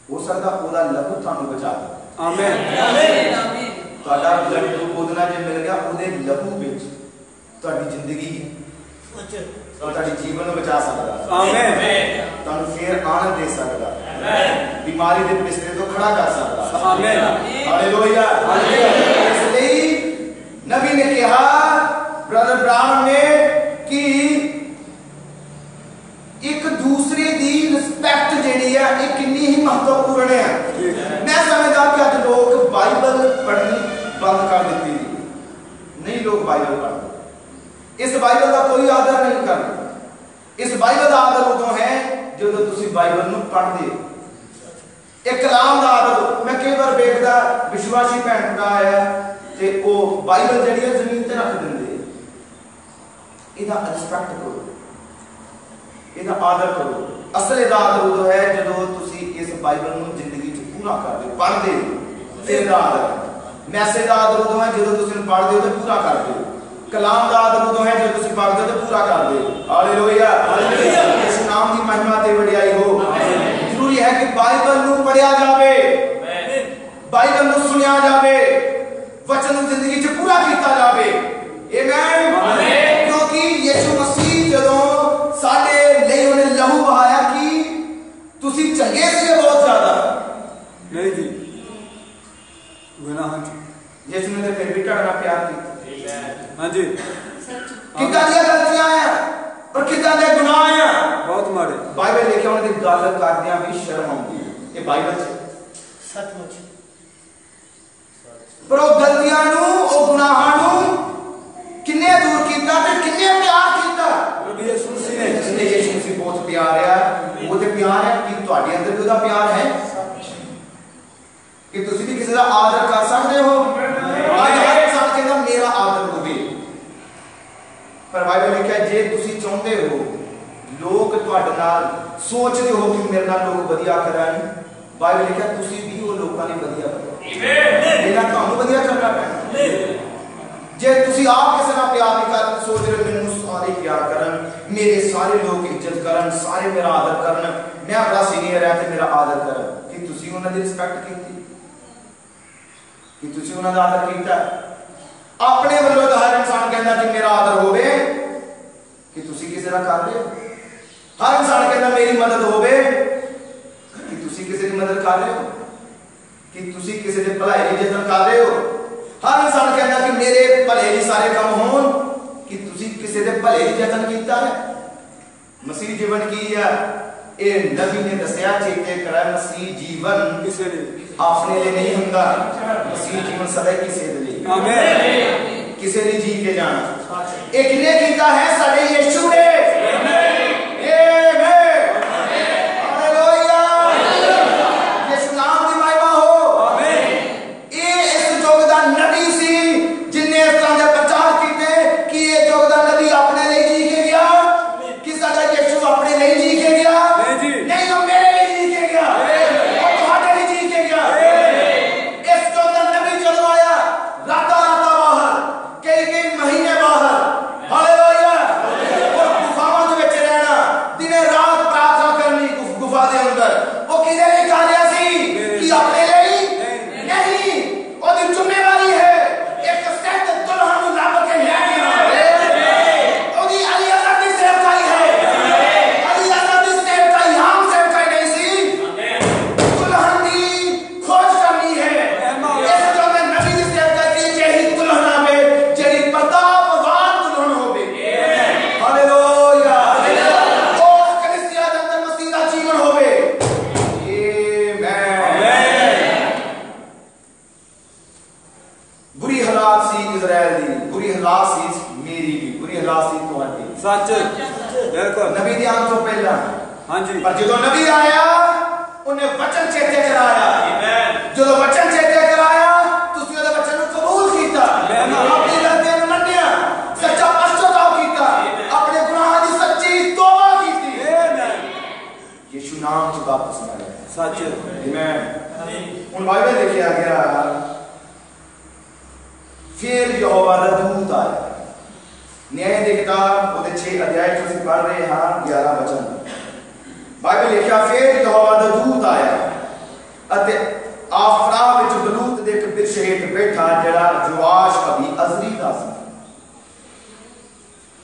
A: हो सकता ओदा लहू तुहानू बचा दे।
B: आमीन
C: आमीन।
A: ਤੁਹਾਡਾ ਬਲੱਡ ਗਰੁੱਪ ਉਹਦੇ ਨਾਲ ਜੇ ਮਿਲ ਗਿਆ ਉਹਦੇ ਲਹੂ ਵਿੱਚ ਤੁਹਾਡੀ ਜ਼ਿੰਦਗੀ ਹੈ, ਤੁਹਾਡੀ ਜੀਵਨ ਨੂੰ ਬਚਾ ਸਕਦਾ,
B: ਆਮੀਨ,
A: ਤੁਹਾਨੂੰ ਫੇਰ ਆਨੰਦ ਦੇ ਸਕਦਾ, ਆਮੀਨ, ਬਿਮਾਰੀ ਦੇ ਬਿਸਤਰੇ ਤੋਂ ਖੜਾ ਕਰ ਸਕਦਾ,
B: ਆਮੀਨ,
A: ਹਾਲੇਲੂਇਆ, ਹਾਲੇਲੂਇਆ। ਇਸ ਲਈ ਨਬੀ ਨੇ ਕਿਹਾ ਬ੍ਰਦਰ ਬ੍ਰਾਹਮਣ ਨੇ ਕਿ ਇੱਕ ਦੂਸਰੇ ਦੀ ਰਿਸਪੈਕਟ ਜਿਹੜੀ ਹੈ ਇਹ ਕਿੰਨੀ ਹੀ ਮਹੱਤਵਪੂਰਨ ਹੈ। मैं समझदा कि आज लोग बाइबल पढ़नी बंद कर देती नहीं, लोग बाइबल पढ़ते, इस बाइबल का कोई आदर नहीं करते। इस बाइबल का आदर उदों है जो तुसी बाइबल नूं पढ़दे हो, एक कलाम का आदर। मैं कई बार देखदा विश्वासी भैन भरा है ते वो बाइबल जिहड़ी है जमीन ते रख दिंदे, इहदा रिस्पेक्ट करो, इहदा आदर करो। असल इहदा आदर उदों है जो तुसी इस बाइबल नूं जिंदगी पूरा कर दे, पढ़ते हो, फिर आदर। मैसेज का आदर उदों है जो तुम पढ़ते हो तो पूरा करते हो, कलाम का आदर उदों है जो तुम पढ़ते हो तो पूरा करते हो। Hallelujah, hallelujah. इस नाम की महिमा ते वडियाई हो। जरूरी है कि बाइबल नूं पढ़िया जावे, बाइबल नूं सुनिया जावे, वचन नूं जिंदगी च पूरा किया जावे। आमीन, क्योंकि यीशु मसीह जदों साडे लई उन्हें लहू बहाया कि तुसी चंगे सी बहुत ज्यादा
B: नहीं जी, गुनाह
A: यीशु ने फिर भी ढंग प्यार किया।
B: हाँ जी,
A: कितना दी गलतियां हैं और कितना दे गुनाह हैं,
B: बहुत माड़े।
A: बाइबल लिखिया उन्हें दी गल करदियां भी शर्म आउंदी है, ये बाइबल च सचमुच। पर वो गलतियां नु ओ गुनाहां नु किन्ने दूर कीता ते किन्ने प्यार कीता।
B: प्रभु यीशु मसीह ने,
A: जिसने यीशु मसीह बहुत प्यार है, वो ते प्यार है कि ਤੁਹਾਡੇ अंदर भी ਉਹਦਾ प्यार है कि तुसी भी किसी का आदर कर सकते हो। आज हर इंसान कहता मेरा आदर होवे, पर बाइबल लिखा जे तुसी चाहते हो लोग ਤੁਹਾਡੇ ਨਾਲ सोचते हो कि मेरे नाल लोग वधिया करन, बाइबल लिखा तुसी भी वो लोगों ने वधिया करो। आमीन, मेरा ਤੁਹਾਨੂੰ वधिया करना पैना। जे तुसी आप किसी का प्यार नहीं कर सोच रहे मैनू सारे प्यार करन, मेरे सारे लोग इज्जत करन, सारे मेरा आदर करन, मैं बड़ा सीनियर है ते मेरा आदर करन, कि तुसी उन्हां दी रिस्पेक्ट कीती, कि तुसी उन्हां दा आदर कीता। अपने वल्लों तो हर इंसान कहता कि मेरा आदर होवे, कि तुसी किसी दा कर रहे हो। हर इंसान कहता मेरी मदद होवे, कि तुसी किसी दी मदद कर रहे हो, कि तुसी किसी दे भलाई दी जतन कर रहे हो। हर इंसान कहता कि मेरे भले ही सारे काम होन, कि तुसी किसी दे भले ही जतन कीता है। मसीह जीवन की है ये नबी ने दसिया, चेते करा मसीह जीवन
B: किसी ने
A: अपने लिए नहीं हुंदा, मसीह जीवन सदा किसी दे लिए।
B: आमीन,
A: किसी ने जी के जाना एक ने कीता है साडे यीशु ने।
B: सच बिल्कुल
A: नबी दी आन तो पहला।
B: हाँ जी,
A: पर जो नबी आया उन्हें वचन चेते कराया। आमीन, जो वचन चेते कराया तुसी ਉਹਦੇ वचन ਨੂੰ कबूल कीता, अपनी गलतियां ਨੂੰ ਮੰਨਿਆ, सच्चा पश्चाताप कीता, अपने गुनाहां दी सच्ची तौबा कीती। आमीन, यीशु नाम च वापस आया।
B: सच
A: आमीन, हुण बाइबल लिखिया गया फिर यहोवा दा दूत आया। न्याय की किताब उहदे 6 अध्याय असीं पढ़ रहे हां 11 वचन। बाइबल लिखिया फिर यहोवा दा दूत आया अते आफरा विच बलूत दे इक बिरछ हेठ बैठा जिहड़ा जोआश अभी अजरी दा सी।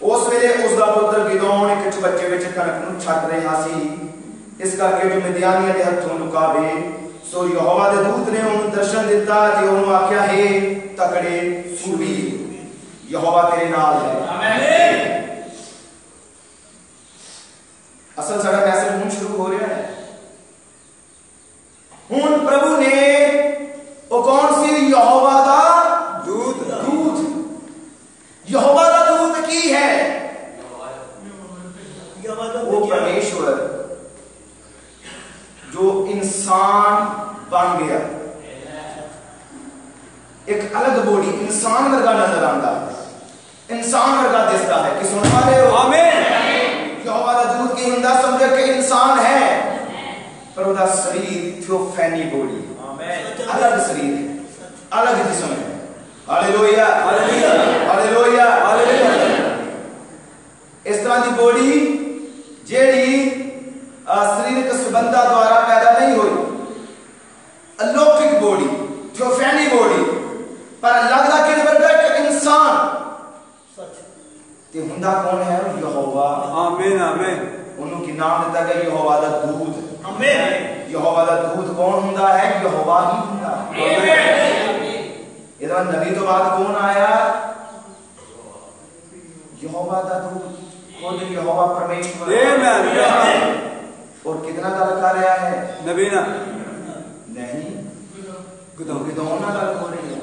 A: उस वेले उसका पुत्र गिदोन एक चबच्चे विच कणक नूं छट रहा सी, इस करके जो मिद्यानियां दे हत्थों लुकावे। सो यहोवा दे दूत ने उन्हें दर्शन दिता ते उन्हें आख्या हे तकड़े सूरवीर यहोवा तेरे नाल है। आमीन। असल साडा मैसेज हुण शुरू हो रहा है। हुण प्रभु ने ओ कौन सी यहोवा दा दूत यहोवा दा दूत की है? वो परमेश्वर जो इंसान बन गया, एक अलग बॉडी इंसान वर्गा नजर आता है, इंसान वर्गा दिसता है कि सुन पा रहे हो? आमीन। यहोवा दा दूत की हुंदा समझो कि इंसान है पर उसका शरीर थियोफैनी बॉडी, अलग शरीर है, अलग जिस्म है। Hallelujah hallelujah hallelujah hallelujah. इस तरह की बॉडी जेड़ी शारीरिक संबंधा द्वारा पैदा नहीं हुई, अलौकिक बॉडी, थियोफैनी बॉडी, पर लगदा कि इंसान ते हुंदा कौन है? यहोवा। आमीन आमीन। उन्हों की नाम दिता गया यहोवा दा दूत। आमीन। यहोवा दा दूत कौन हुंदा है? यहोवा ही हुंदा। आमीन। इधर नबी तो बाद कौन आया? यहोवा दा दूत, खुद यहोवा परमेश्वर। आमीन। और कितना गल कर रहा है? नबी ना नहीं, गिदोन ना गल हो रही है।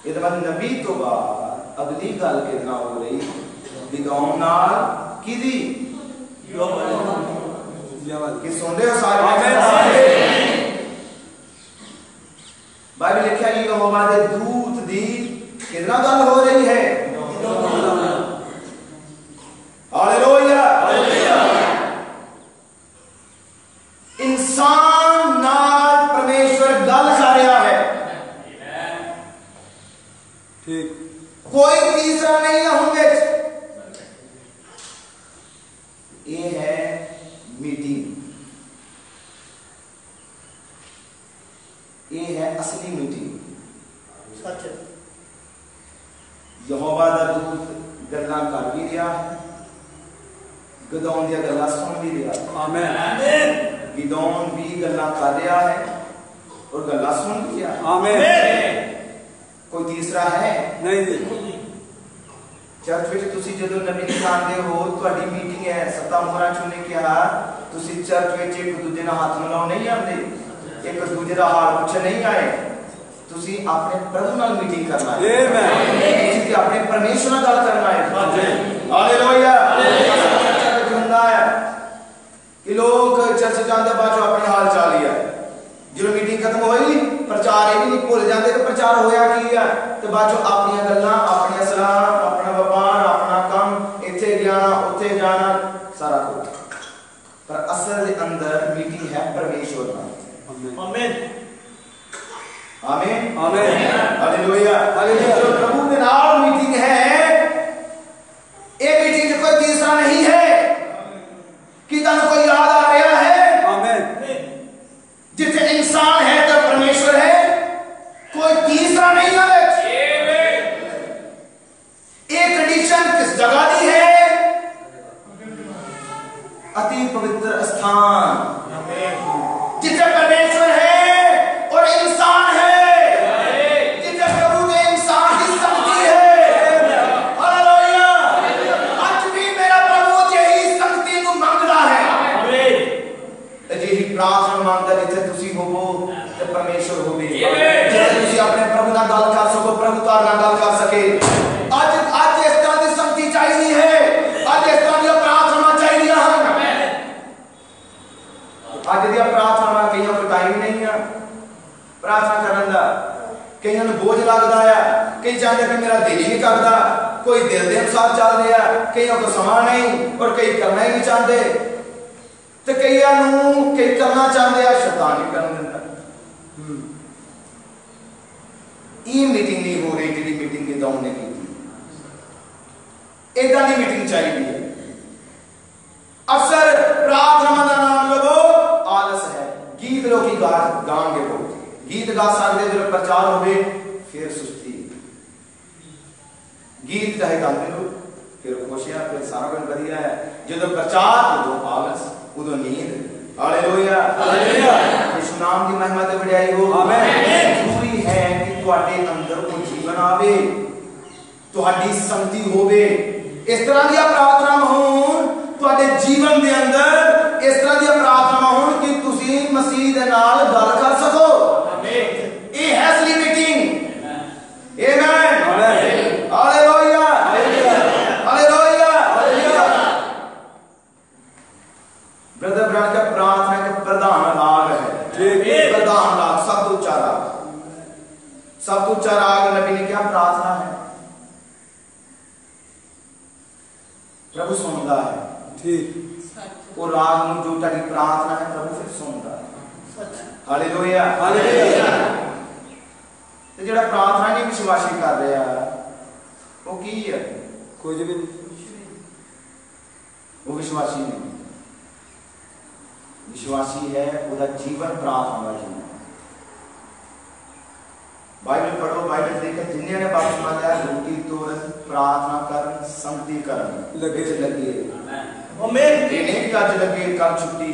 A: इधर नबी तो बाद अगली गल कितना हो रही? गिदोन नाल किदी? कि सुनते हो सारे? बाइबल लिखा है यहोवा दे दूत दी कितना गल हो रही है? Hallelujah hallelujah. इंसान नाल परमेश्वर गल कर रहा है, ठीक, कोई तीसरा नहीं है उनमें। ये है मीटिंग, ये है असली मीटिंग। सच यहोवा दा दूत गल्लां कर भी रहा है, गिदोन दी गल्लां सुन भी रहा है। आमीन आमीन। गिदोन भी गल्लां कर रहा है और गल्लां सुन भी रहा है। आमीन। कोई तीसरा है नहीं जी। चर्च विच तुसी जदों नबी दी खांदे हो, तुहाडी मीटिंग है, सत्ता मोहरा चुने कहा तुसी चर्च विच एक दूजे नाल हाथ मिलाउण नहीं आंदे, एक दूजे दा हाल पुछण नहीं आए, तुसी अपने प्रभु नाल मीटिंग करना है। आमीन। तुसी अपने परमेश्वर नाल गल करना है। Hallelujah hallelujah. कि लोग चर्च जाते बाद अपने हाल चाल लिया, जो मीटिंग खत्म हुई प्रचार ये भी नहीं भूल जाते कि प्रचार होया की है, तो बाद अपन गल्लां, अपनी सलाह, अपना व्यापार, अपना काम, इत्थे जाना उत्थे जाना सारा कुछ, पर असल के अंदर मीटिंग है परमेश्वर नाल। आमीन आमीन आमीन हालेलुया हालेलुया। जो प्रभु के नाल मीटिंग है, ये मीटिंग कोई तीसरा नहीं है कि तन कोई याद आ रहा है। आमीन। जिथे इंसान है तो परमेश्वर है, कोई तीसरा नहीं है। एक कंडीशन किस जगह दी है? अति पवित्र स्थान, जिथे परमेश्वर है और इंसान है, जिथे प्रभु के इंसान की संगति है। हालेलुया। आज भी मेरा प्रभु यही संगति को मांगता है। आमीन। यही प्रार्थना मांगता जिथे तुसी होवो ते परमेश्वर होवे, जिथे तुसी अपने प्रभु नाल गल कर सको, प्रभु तार नाल गल कर सके। आज इस तरह की संगति चाहिए है, आज इस तरह की प्रार्थना चाहिए हैं। आज दी प्रार्थना कई को टाइम नहीं है प्रार्थना करने का, कई बोझ लगता है, कई चाहते कि मेरा दिल ही नहीं करता, कोई दिल के अनुसार चल रहा, कई को समा नहीं और कई करना ही नहीं चाहते। ते कईयां नूं कई करना चाहते हैं, शैतान ही करन दिंदा। ये मीटिंग नहीं हो रही जी मीटिंग की उन्हें की। इदा की मीटिंग चाहिए है। अक्सर प्रार्थना का नाम लो आलस है। गीत लोग गाएंगे, बहुत गीत गा सकते जो प्रचार हो फिर सुस्ती, गीत चाहे गाते लो फिर खुशियां, फिर सारा कुछ बढ़िया है। जो प्रचार उदो आलस, उदो नींद। हालेलुया, यीशु नाम की महिमा ते बढ़ाई हो। जरूरी है कि तुहाडे अंदर कोई जीवन आवे, तुहाडी संगति होवे, इस तरह की प्रार्थना होन तुहाडे जीवन के अंदर, इस तरह की प्रार्थना होन कि तुसी मसीह दे नाल गल कर सको। ये है असली मीटिंग। आमीन, हालेलुया, हालेलुया। ब्रदर ब्रांड का प्रार्थना का प्रधान राग है, प्रधान राग, सब तो ऊंचा राग, सब तो ऊंचा राग नबी ने क्या प्रार्थना है, प्रभु सुनता है। ठीक, वो राग में जो तारी प्रार्थना है प्रभु फिर सुनता है। Hallelujah, hallelujah. तो जेड़ा प्रार्थना नहीं विश्वासी कर रहा वो की है, कुछ भी नहीं, वो विश्वासी नहीं। विश्वासी है उसका जीवन प्रार्थना का जीवन। बाइबल पढ़ो, बाइबल देखो, जिन्हें ने बपतिस्मा लिया रोटी तोड़न, प्रार्थना करन, संगति करन लगे। आमीन। ये नहीं कि आज लगे कल छुट्टी,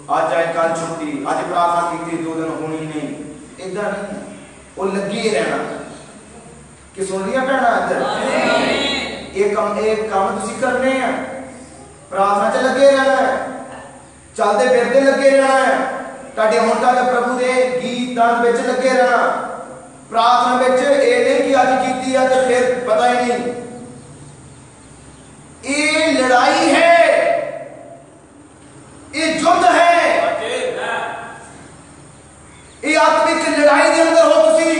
A: आज आए कल छुट्टी, आज प्रार्थना की 2 दिन होनी नहीं, इदा नहीं। वो लगे रहना कि सुन लिया भैन इधर एक काम तुसी करने हैं, प्रार्थना च लगे रहना है, चलते फिरते लगे रहना है, ताड़े होंठा ते प्रभु दे गीतां विच लगे रहना। प्रार्थना विच ये नहीं कि अज कीती है तो फिर पता ही नहीं। ये लड़ाई है, ये युद्ध है, ये आत्मिक लड़ाई के अंदर हो। तुसी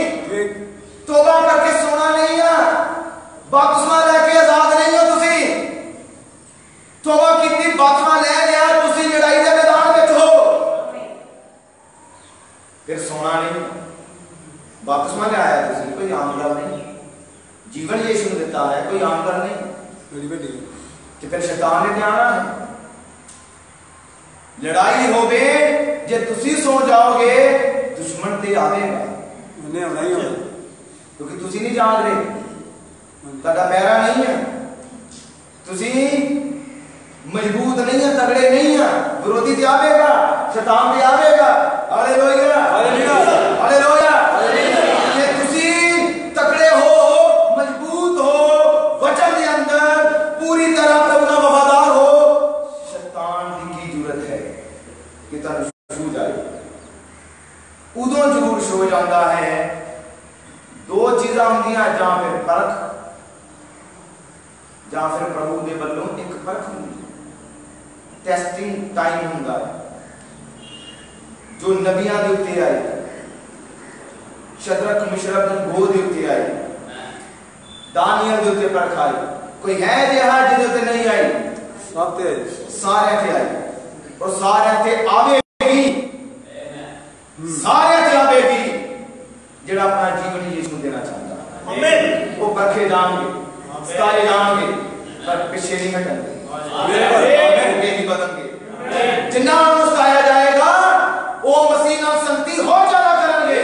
A: तौबा करके सोना नहीं है, बपतिस्मा लेके आजाद नहीं हो। तुसी तौबा कीती, बपतिस्मा ले लिया, तुसी लड़ाई के मैदान में हो, फिर सोना नहीं। बपतिस्मा ले आया तुसी, कोई आम गल नहीं। जीवन यीशु ने दिता है, कोई आम गल नहीं। तो फिर शैतान ने आना है। लड़ाई होवे जे तुसी सो जाओगे दुश्मन ते आवेगा, उन्हें आना ही होगा, क्योंकि तुसी नहीं जाग रहे, ताड़ा पैरा नहीं है, तुसी मजबूत नहीं है, तगड़े नहीं है। विरोधी ते आवेगा, शैतान ते आवेगा। Hallelujah, hallelujah, hallelujah. ये तुसी तगड़े हो, मजबूत हो, वचन के अंदर पूरी तरह प्रभु का वफादार हो, शैतान की जरूरत है कि तुहानू छू जाए। उदों जरूर छो जाता है। 2 चीज़ां होंदियां, जां फिर परख, जां फिर प्रभु दे वल्लों एक परख होंदी, टेस्टिंग टाइम होंदा है, जो नबियां दे उत्ते आई, शद्रक मिशरक अबेदनगो दे उत्ते आई, दानियल दे उत्ते परख आई। कोई है जिहा जिहदे उत्ते नहीं आई? सब ते सारे ते आई, और सारे ते आवेगी, सारे ते आवेगी जेड़ा अपना जीवन यीशु देना चाहता है। आमीन। वो परखे जाएंगे, सताए जाएंगे, पर पीछे नहीं हटेंगे, आगे नहीं बदलेंगे। जिन्ना सताया जाएगा वो मसीह नाल संगति हो जाना करेंगे,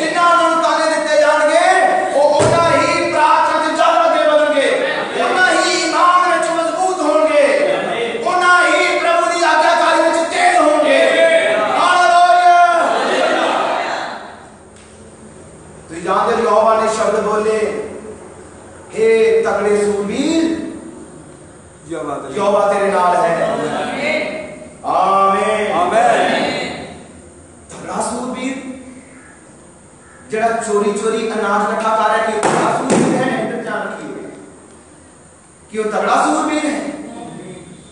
A: जिन्ना ताने दिते जाएंगे वो उन्ना ही प्रार्थना च ज्यादा आगे बढ़ेंगे, उन्ना ही ईमान में मजबूत होंगे, उन्ना ही प्रभु की आज्ञाकारी में तेज होंगे। हालेलुया। तो जानते हो यहोवा ने शब्द बोले, हे तगड़े सूरवीर, यहोवा तेरे नाल है। आमीन, आमीन। तगड़ा सूरवीर जेड़ा चोरी चोरी अनाज इकट्ठा कर रहा है, कि तगड़ा सूरवीर है। इधर ध्यान रखिए कि वो तगड़ा सूरवीर है,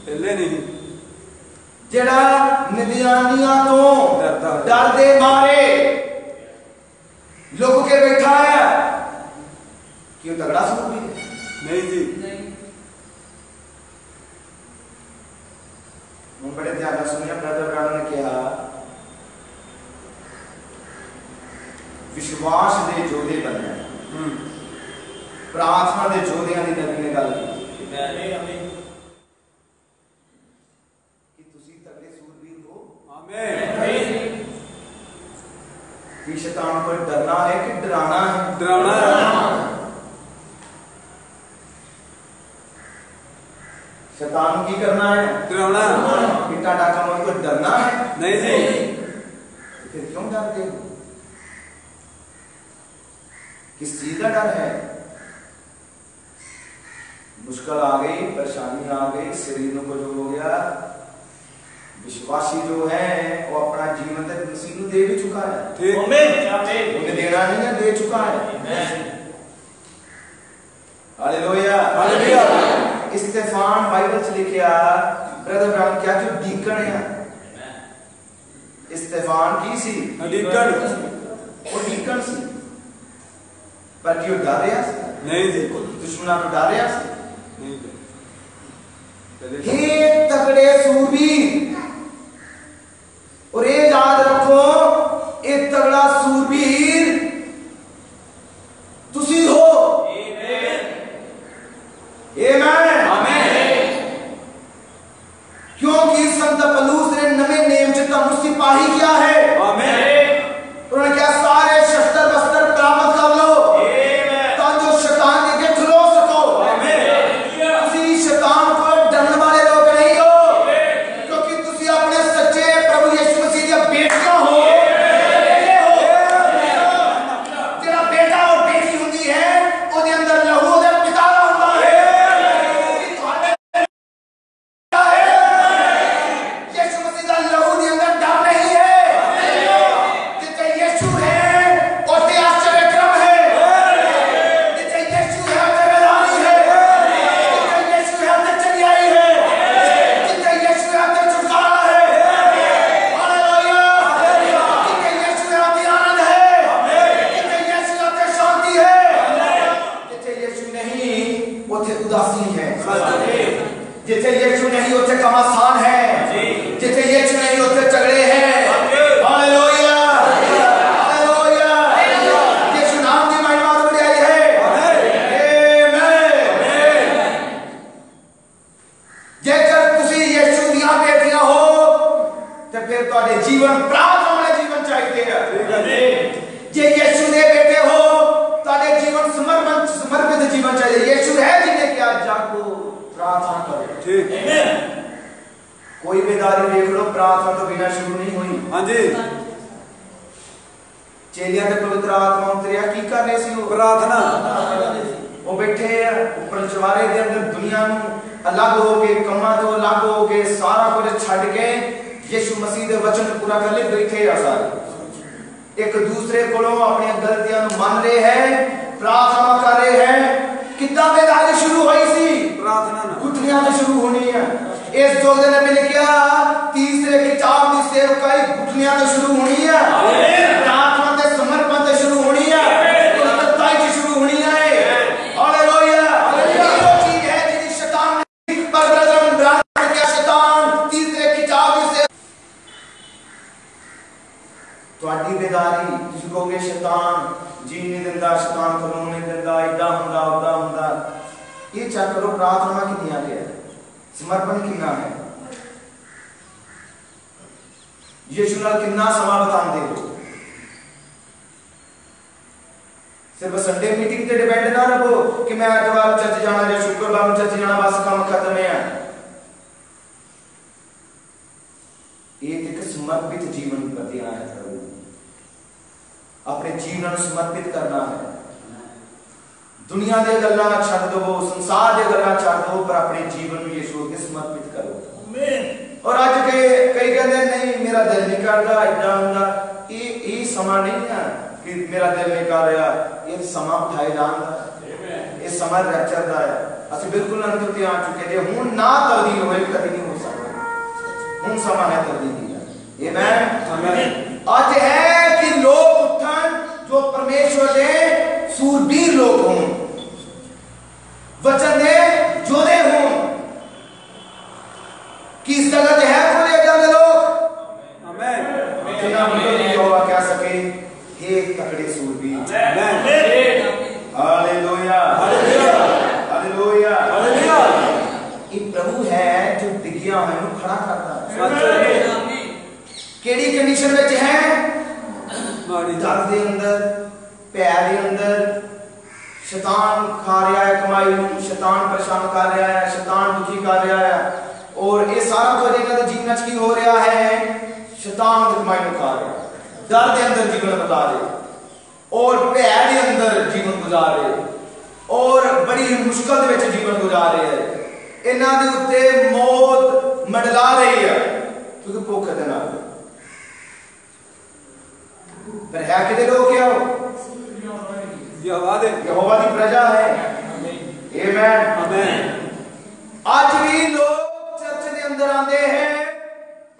A: पहले नहीं। जेड़ा मिद्यानियां तो डर दे मारे लुक के बैठा है, कि वो तगड़ा सूरवीर है? नहीं जी। बड़े ध्यान से सुनिए। ब्रदर ब्राउन ने कहा विश्वास दे जोधे बनना, प्रार्थना दे जोधियां दी नबी ने गल की कि तुसी तगड़े सूरवीर हो।
B: आमीन।
A: कि शैतान को डरना है कि डराना है?
B: डराना है।
A: शैतान की करना है?
B: डराना।
A: पिटा डाका मन को डरना है?
B: नहीं जी।
A: फिर क्यों डरते हो? किस चीज का डर है? मुश्किल आ गई, परेशानी आ गई, शरीर को जो हो गया, विश्वासी जो है वो अपना जीवन तक मसीह को दे भी चुका है। उन्हें देना नहीं है, दे चुका है। हालेलुया।
B: हालेलुया।
A: स्तेफान बाइबल च लिखिया ब्रदर ब्राउन क्या जो डीकन है, स्तेफान की सी
B: डीकन,
A: वो डीकन सी, पर क्यों डर रहा सी?
B: नहीं जी।
A: दुश्मना तो डर रहा सी?
B: नहीं।
A: हे तगड़े सूरवीर, और ये याद रखो ये तगड़ा सूरवीर तुसी हो। आमीन। क्योंकि संत पौलुस ने नवे नेम च तुहानू सिपाही क्या है?
B: आमीन।
A: उन्होंने क्या सारे शस्त्र वस्त्र प्राप्त कर लो ताकि शैतान के आगे खलो सको। तुसी शैतान को डरने वाले लोग नहीं हो, क्योंकि तुसी अपने सच्चे प्रभु यीशु मसीह दी बेटियां हो। तेरा बेटा और बेटी हुंदी है ओदे अंदर लहू दे पिता दा हुंदा है। यीशु मसीह दा लहू दे अंदर डर नहीं है। जिथे यीशु है ओथे आश्चर्यक्रम है। जिथे यीशु है ओथे वैधानी है। जिथे यीशु है ओथे चंगाई है। जिथे यीशु है ओथे छुटकारा है। हालेलुया। जिथे यीशु है ओथे आनंद है। जिथे यीशु है ओथे शांति है। जिथे यीशु नहीं ओथे उदासी है। जिथे यीशु नहीं ओथे घमासान है। जिथे यीशु नहीं ओथे झगड़े हैं। हालेलुया। हालेलुया। यीशु नाम की महिमा और बढ़ाई है। आमीन। जेकर तुसी यीशु दियां बेटियां हो ते फिर तुहाडे जीवन प्रार्थना वाले जीवन चाहिए। जे यीशु दे बेटे हो तुहाडे जीवन समर्पित जीवन चाहिए। यीशु है जिन्हें क्या जागो प्रार्थना करो।
B: ठीक।
A: कोई बेदारी देख लो, प्रार्थना तो बिना शुरू नहीं हुई।
B: हाँ जी।
A: चेलियां ते पवित्र आत्मा उतरिया की कर रहे सी?
B: प्रार्थना।
A: वो बैठे ऊपर चवारे दे अंदर दुनिया नू अलग हो के, कमां तो अलग हो के, सारा कुछ छड़ के यीशु मसीह दे वचन पूरा कर ले बैठे आ सारे। एक दूसरे कोलों अपनी गलतियां नू मान रहे हैं, प्रार्थना कर रहे हैं। कितना बेदारी शुरू हुई सी?
B: प्रार्थना ना।
A: घुटनियां तो शुरू होनी है। इस जोगदे ने भी लिखा तीसरे किताब की सेवकाई घुटनियां तो शुरू होनी है। प्रार्थना ते समर्पण ते शुरू होनी है। ताई की शुरू होनी है। हालेलुया। ये चीज है जिसकी शैतान पर ब्रदर ब्राह्मण क्या शैतान तीसरे किताब की से ਤੁਹਾਡੀ बेदारी ਤੁਸੀਂ ਕਹੋਗੇ शैतान जी नहीं दिंदा, शैतान कानून नहीं दिंदा, इदा हुंदा उदा हुंदा। ये चेक करो प्रार्थना कितनी आगे है, समर्पण कितना है, यीशु नाल कितना समा बितांदे हो। सिर्फ संडे मीटिंग ते डिपेंड ना रहो कि मैं एतवार चर्च जाना या शुक्रवार चर्च जाना बस काम खत्म है। एक समर्पित जीवन प्रति आना है, अपने जीवन समर्पित करना है। दुनिया दे गल्लां छड्ड दो, संसार दे गल्लां छड्ड दो, पर अपने जीवन में यीशु के समर्पित करो। आमीन। और आज के कई कहते नहीं मेरा दिल नहीं करता, इदा हुंदा। ये समा नहीं है कि मेरा दिल नहीं कर रहा, ये समा उठाए जांदा है, ये समा रैप्चर दा है। असि बिल्कुल अंत ते आ चुके जे हुण ना तब्दील होए कदी नहीं हो सकता। हुण समा है तब्दीली दा। आमीन। आमीन। आज है कि लोग उठन जो परमेश्वर दे सूरबीर लोग हों, वचन दे जोधे हों। किस जगह है कोई ਡਿੱਗਿਆ ਹੋਇਆ ਨੂੰ ਖੜਾ ਕਰਦਾ ਹੈ।
B: सच
A: ਕਿਹੜੀ ਕੰਡੀਸ਼ਨ ਵਿੱਚ ਹੈ?
B: माड़ी
A: डर ਦੇ ਅੰਦਰ, ਭੈ ਦੇ ਅੰਦਰ। शैतान खा रहा है कमाई, शैतान परेशान कर रहा है, शैतान दुखी कर रहा है, और ये सारा कुछ इन्हां दे जीवन च की हो रहा है? शैतान कमाई को खा रहा है, डर के अंदर जीवन गुजार रहे और भै के अंदर जीवन गुजार रहे और बड़ी मुश्किल दे विच जीवन गुजार रहे हैं। इन्हां दे उत्ते मौत मंडला रही है क्योंकि भुख दे नाल। पर है किते लोग क्या हो? यहोवा दी प्रजा है। आमीन
B: आमीन।
A: आज भी लोग चर्च के अंदर आते हैं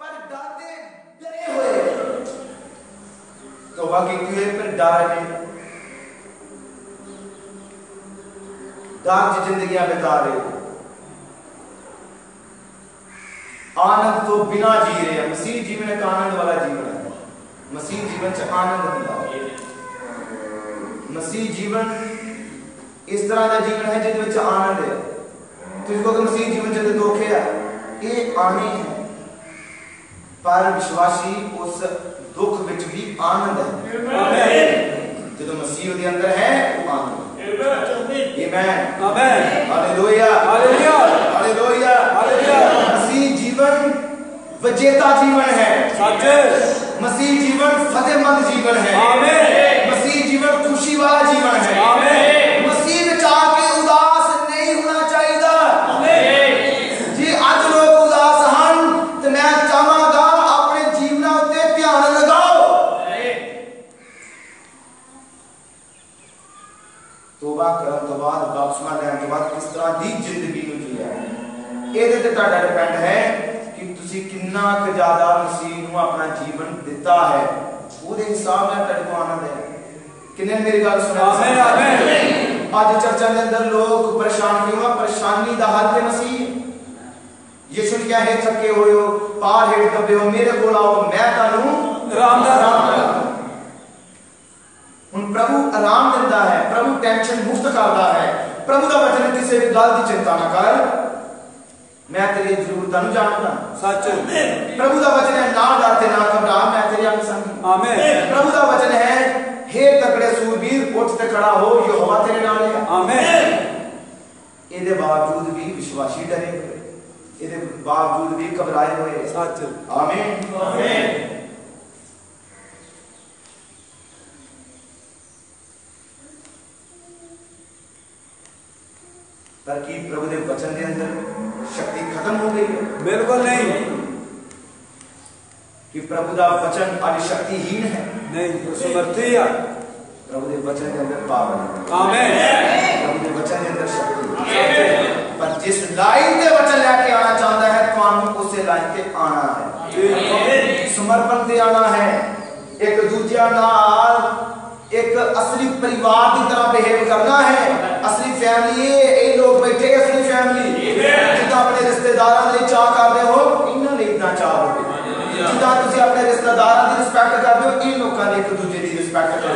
A: पर डरे हुए, तौबा की हुए पर डर है, डर की जिंदगियां बिता रहे, आनंद तो बिना जी रहे हैं। मसीह जीवन एक आनंद वाला जीवन है। मसीह जीवन च आनंद होता है। मसीह जीवन इस तरह का जीवन है जिस आनंद है। तुझको तो मसीह जीवन च दुख है, ये आने है, पर विश्वासी उस दुख विच भी आनंद है। जो मसीह के अंदर है वो आनंद। आमीन आमीन हालेलुया हालेलुया हालेलुया हालेलुया। मसीह जीवन विजेता जीवन है। सच मसीह जीवन फतेहमंद जीवन है। आमीन। मसीह जीवन खुशी वाला जीवन है। आमीन। मसीह में आके उदास नहीं होना चाहिए। आमीन। जी आज लोग उदास हैं तो मैं चाहांगा अपने जीवन उत्ते ध्यान लगाओ। तौबा करन तो बाद, बपतिस्मा लेने तो बाद किस तरह की जिंदगी नूं जीया ਇਹਦੇ ਤੇ ਤੁਹਾਡਾ डिपेंड है कि तुसी कितना क ज्यादा मसीह नूं अपना जीवन दिता है, ਉਹਦੇ ਹਿਸਾਬ ਨਾਲ ਤੁਹਾਡੇ को आनंद है। किन्ने मेरी गल सुना? आमीन आमीन। आज चर्चा के अंदर लोग परेशान क्यों है? परेशानी दा हल ते मसीह। यीशु ने क्या है? थके होए हो, पार हेठ दबे हो, मेरे कोल आओ, मैं तुहानू आराम दा हुण प्रभु आराम दिंदा है, प्रभु टेंशन मुक्त करदा है। प्रभु दा वचन किसी भी गल दी चिंता ना कर, मैं तेरी जरूरतां नूं जानदा। सच प्रभु दा वचन है, ना डर ते ना घबरा, मैं तेरे अंग संग। आमीन। प्रभु दा वचन है, हे तगड़े सूरबीर उठ ते खड़ा हो, यहोवा तेरे नाल है। आमीन। इहदे बावजूद भी विश्वासी डरे हुए, इहदे बावजूद भी घबराए हुए। सच आमीन आमीन। पर की प्रभु के वचन के अंदर शक्ति खत्म हो गई है? बिल्कुल नहीं। कि प्रभु का वचन आज शक्तिहीन है? नहीं, समर्थी है। प्रभु के वचन के अंदर पावर है। आमीन। प्रभु के वचन के अंदर शक्ति है। पर जिस लाइन के वचन लेके आना चाहता है तुहानू उसे लाइन के आना है, समर्पण से आना है, एक दूसरे नाल एक असली परिवार की तरह बिहेव करना है। असली फैमिली ये लोग बैठे असली फैमिली जिदा अपने रिश्तेदारों के लिए चाह करते हो, इन्हों ने इतना चाह हो। जिदा तुम अपने रिश्तेदारों की रिस्पेक्ट करते हो, इन लोगों ने एक दूसरे की रिस्पेक्ट करो।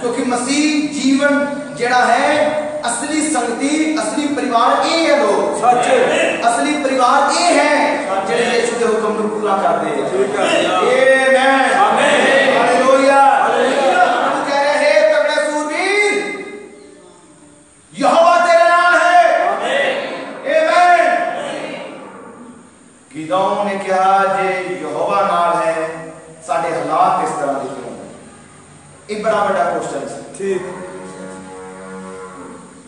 A: क्योंकि मसीह जीवन जेड़ा है असली संगति, असली परिवार ये है। लोग सच असली परिवार ये है जेड़े यीशु के हुक्म को पूरा करते हैं। आमीन हालेलुया। यहोवा तेरे नाल है। आमीन। गिदोन ने कहा जे यहोवा नाल है, साडे हालात इस तरह के क्यों? एक बड़ा बड़ा क्वेश्चन है। ठीक।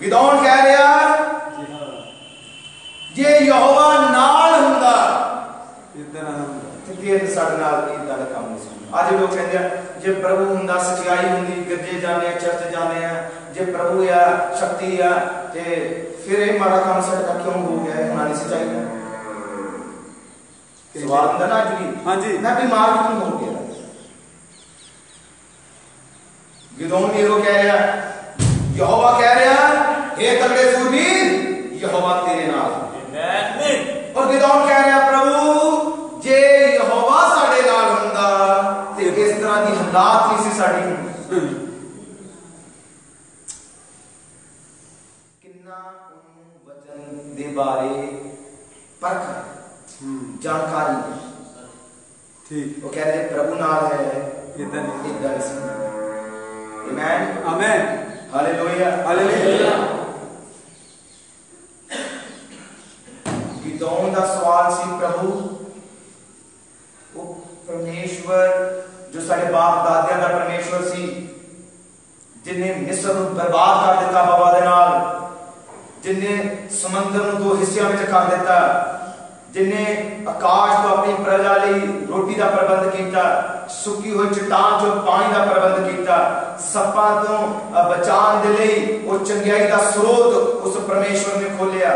A: गिदोन कह रहा जे यहोवा नाल हुंदा ते साडे नाल इदां दा काम नहीं। आज लोग कहते हैं जे प्रभु हुंदा, सच्चाई हुंदी, गिरजे जाने, चर्च जाने हैं, जे प्रभु या शक्ति या ते फिर ये माड़ा काम साडा क्यों हो गया है? होना नहीं चाहिए। सवाल होंदा ना जी। हां जी। मैं बीमार क्यों हो गया? गिदोन भी वो कह रहा, यहोवा कह रहा, हे तगड़े सूरबीर यहोवा तेरे नाल है। आमीन। और गिदोन कह रहा, प्रभु जे यहोवा साडे नाल हुंदा ते इस तरह दी हालात नहीं सी साडी। किन्ना वचन दे बारे परख जानकारी।
B: ठीक।
A: वो कह रहे प्रभु नाल है
B: इधर
A: आमेन
B: आमेन
A: हालेलुया
B: हालेलुया।
A: गिदोन का सवाल सी प्रभु वो परमेश्वर जो साडे बाप दादियां का परमेश्वर सी जिन्हें मिस्र को बर्बाद कर दिता बाबा दे नाल, जिन्हें समंदर को दो हिस्सों में कर दिता, जिन्हें आकाश को अपनी प्रजा लई रोटी का प्रबंध किया, सुकी हुई चट्टान चो पानी का प्रबंध किया, सप्पां तो बचाने दे लई वो चंगियाई का स्रोत उस परमेश्वर ने खोलिया।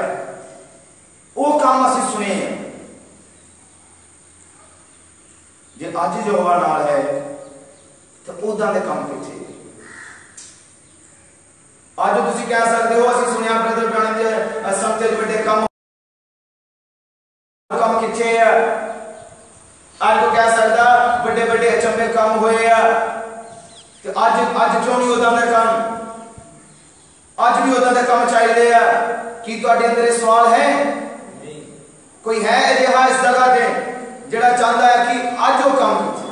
A: वो काम असीं सुने जे अज जो हवा नाल है तो उदां दे काम किथे आज तुसीं कह सकते हो असीं सुनिया ब्रदर भैणां दे संगत च बड़े काम किथे है। आज को कह सकता बड़े बड़े अचंभे काम होए आ ते अज क्यों नहीं उदां दे काम, अज भी उदां दे काम चाहिए आ। की तुहाडे अंदर ये सवाल है? कोई है अजिहा इस जगह ते जिहड़ा चाहता है कि अज वो काम किथे?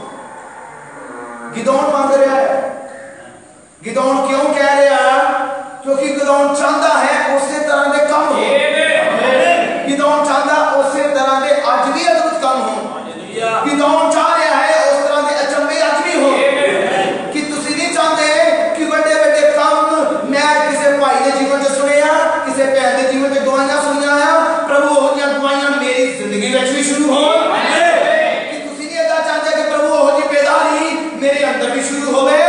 A: गिदोन मंग रहा है। गिदोन क्यों कह रहा? क्योंकि गिदोन चाहता है उसी तरह के काम हो। गिदोन चाहता उसी तरह के अज भी अद्भुत काम हो। गिदोन चाह रहा है उस तरह के अचंभे अज भी हो। कि तुसी नहीं चाहते कि बड़े बड़े काम मैं किसी भाई के जीवन च सुने, किसी भैन के जीवन च दुआइयां सुनिया आ, प्रभु ओह जिहियां दुआइयां मेरी जिंदगी में भी शुरू हो। कि तुसी नहीं ऐसा चाहते कि प्रभु ओह जी बेदारी मेरे अंदर भी शुरू होवे,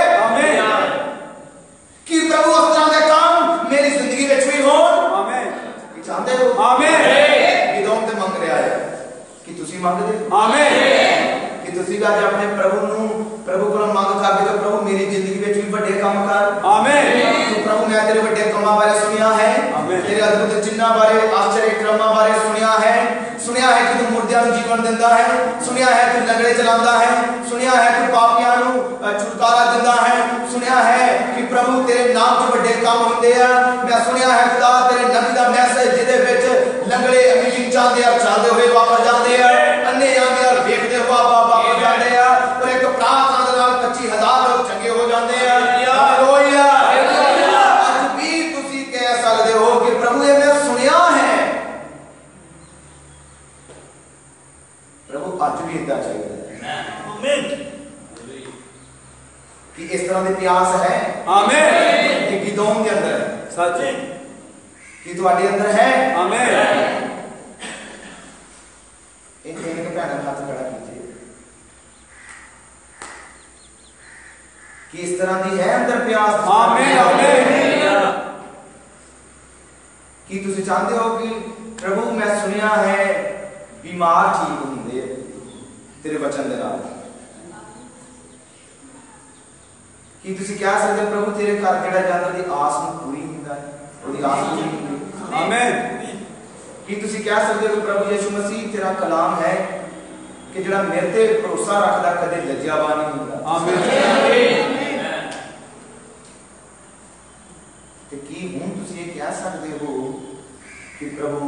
A: कि प्रभु उस तरह के काम मेरी जिंदगी में भी हो। चाहते हो? गिदोन ते मंग रहा है कि तुसी मंगदे हो? कि तुसी अज अपने प्रभु को मंग करदे हो प्रभु मेरी जिंदगी में भी बड़े काम कर। तो प्रभु मैं तेरे बड़े कामां बारे सुनिया है, तेरे अद्भुत चिन्हां बारे आश्चर्य क्रमां बारे सुनिया है कि तू मुर्दियां नूं जीवन दिंदा है, सुनिया है तू लंगड़े चलांदा है, सुनिया है तू पापियां नूं छुटकारा दिंदा है, सुनिया है कि प्रभु तेरे नाम च बड़े काम होंदे आ। मैं सुनिया है खुदा तेरे नबी दा मैसेज जिहदे विच लंगड़े मीटिंग चाहते आ चलदे हुए वापस जाते आ, अन्ने आंदे और वेखदे हुए वापस जाते आ, और एक प्रार्थना दे नाल 25,000 लोग चंगे हो जाते हैं। हालेलुया। आज भी तुसी कह सकते हो कि प्रभु ये मैं सुनिया है। प्रभु आज भी इतना चाहिए कि इस तरह के प्यास है। आमीन। कि गिदोन के अंदर है सच कि तुम्हारे अंदर है। आमीन। इन के भैन हाथ खड़ा कीजिए कि इस तरह की है अंदर प्यास। आमीन आमीन। कि तुसी चाहते हो कि प्रभु मैं सुनिया है बीमार ठीक होंगे तेरे वचन दे नाल, कि तुसी कह सकते हो प्रभु तेरे घर जेड़ा जांदा दी आस नूं पूरी हुंदा है, ओदी आस पूरी हुंदी। आमीन। कि तुसी कह सकते हो प्रभु यीशु मसीह तेरा कलाम है कि जेड़ा मेरे ते भरोसा रखदा कदे लज्जावान नहीं हुंदा। आमीन। ते की हुण तुसी ये कह सकते हो कि प्रभु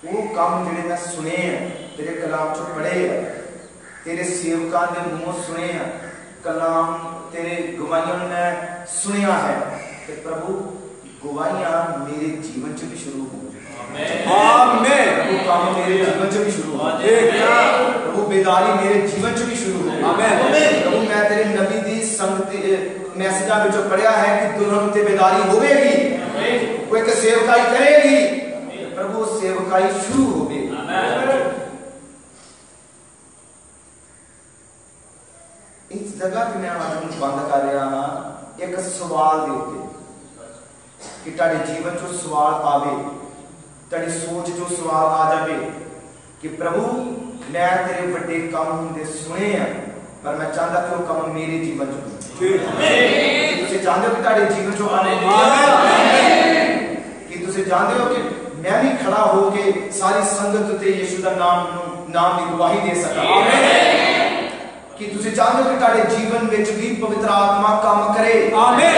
A: वो काम जेड़े मैं सुने तेरे कलाम चो पढ़े, तेरे सेवकां दे मुंहों सुने, कलाम तेरे गवाहियां ने सुनिया है कि प्रभु गवाहियां मेरे जीवन च भी शुरू हो। आमीन। प्रभु काम मेरे जीवन च भी शुरू हो। प्रभु बेदारी मेरे जीवन च भी शुरू हो। आमीन। प्रभु मैं तेरे नबी दी संगत मैसेजां विच पढ़िया है कि दुल्हन ते बेदारी होवेगी, कोई एक सेवकाई करेगी, प्रभु सेवकाई शुरू होगी। इस जगह पे मैं आज बंद कर रहा हाँ एक सवाल दे उत्ते कि ताड़े जीवन चो सवाल आवे, ताड़ी सोच चो सवाल आ जाए कि प्रभु मैं तेरे बड़े काम होंदे सुने हैं पर मैं चाहता कि वो काम मेरे जीवन चो तुसी जानते हो कि ताड़े जीवन चो कि तुसी जानते हो कि मैं भी खड़ा होके सारी संगत ते यीशु दा नाम की गवाही दे सका। कि तुसी जानते हो कि ताड़े जीवन विच भी पवित्र आत्मा काम करे। आमीन।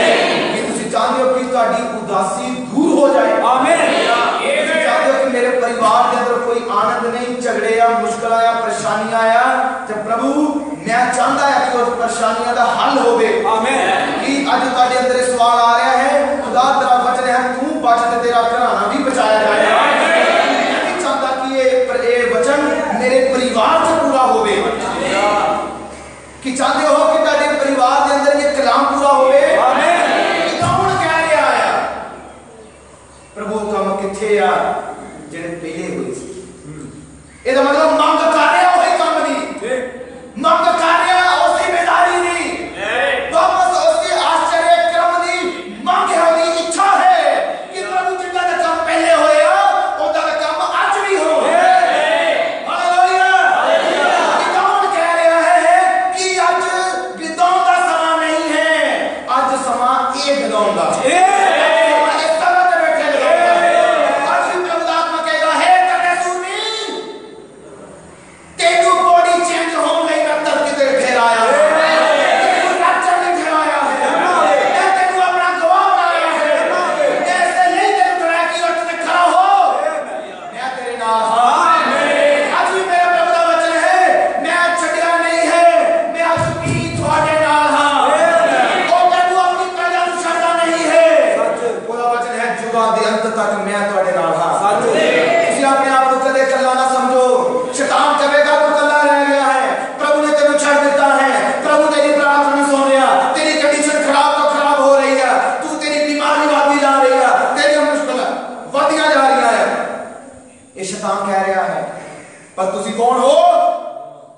A: कि तुसी जानते हो कि ताड़ी उदासी दूर हो जाए। आमीन। तुसी जानते हो कि मेरे परिवार के अंदर कोई मुश्किल आया, परेशानी आया, तो प्रभु मैं चाहता है कि उस परेशानियों का हल होवे। आमीन। कि आज तुहाडे अंदर सवाल आ रहा है, खुदा तेरा वचन है तू बच ते तेरा घराना भी बचाया जाए। मैं भी चाहता कि ये वचन मेरे परिवार से पूरा होवे। कि चाहते हो कि तुहाडे परिवार के अंदर ये कलाम पूरा होवे। आमीन। कौन कह रहा है प्रभु काम किथे आ जेड़े पहले हुए सी? ਇਹਦਾ मतलब ਮੰਗ ਕਰ ਰਿਹਾ ਉਹੀ ਕੰਮ ਨਹੀਂ, ਮੰਗ ਕਰ ਰਿਹਾ ਉਹ ਜ਼ਿੰਮੇਵਾਰੀ ਨਹੀਂ, ਵਾਪਸ ਉਸकी आश्चर्य क्रम ਦੀ ਮੰਗ ਹੈ, ਉਹਦੀ ਇੱਛਾ ਹੈ ਕਿ ਪ੍ਰਭੂ ਜਿੰਦਾ ਦਾ ਕੰਮ ਪਹਿਲੇ ਹੋਇਆ ਉਹਦਾ ਦਾ ਕੰਮ ਅੱਜ ਵੀ ਹੋ। ਹਾਲੇਲੂਇਆ। ਇਹ ਕੌਣ ਕਹਿ ਰਿਹਾ ਹੈ ਕਿ ਅੱਜ ਗਿਦਾਉਣ ਦਾ ਸਮਾਂ ਨਹੀਂ ਹੈ, ਅੱਜ ਸਮਾਂ ਇਹ ਗਿਦਾਉਣ ਦਾ ਹੈ। पर तुसी कौन हो?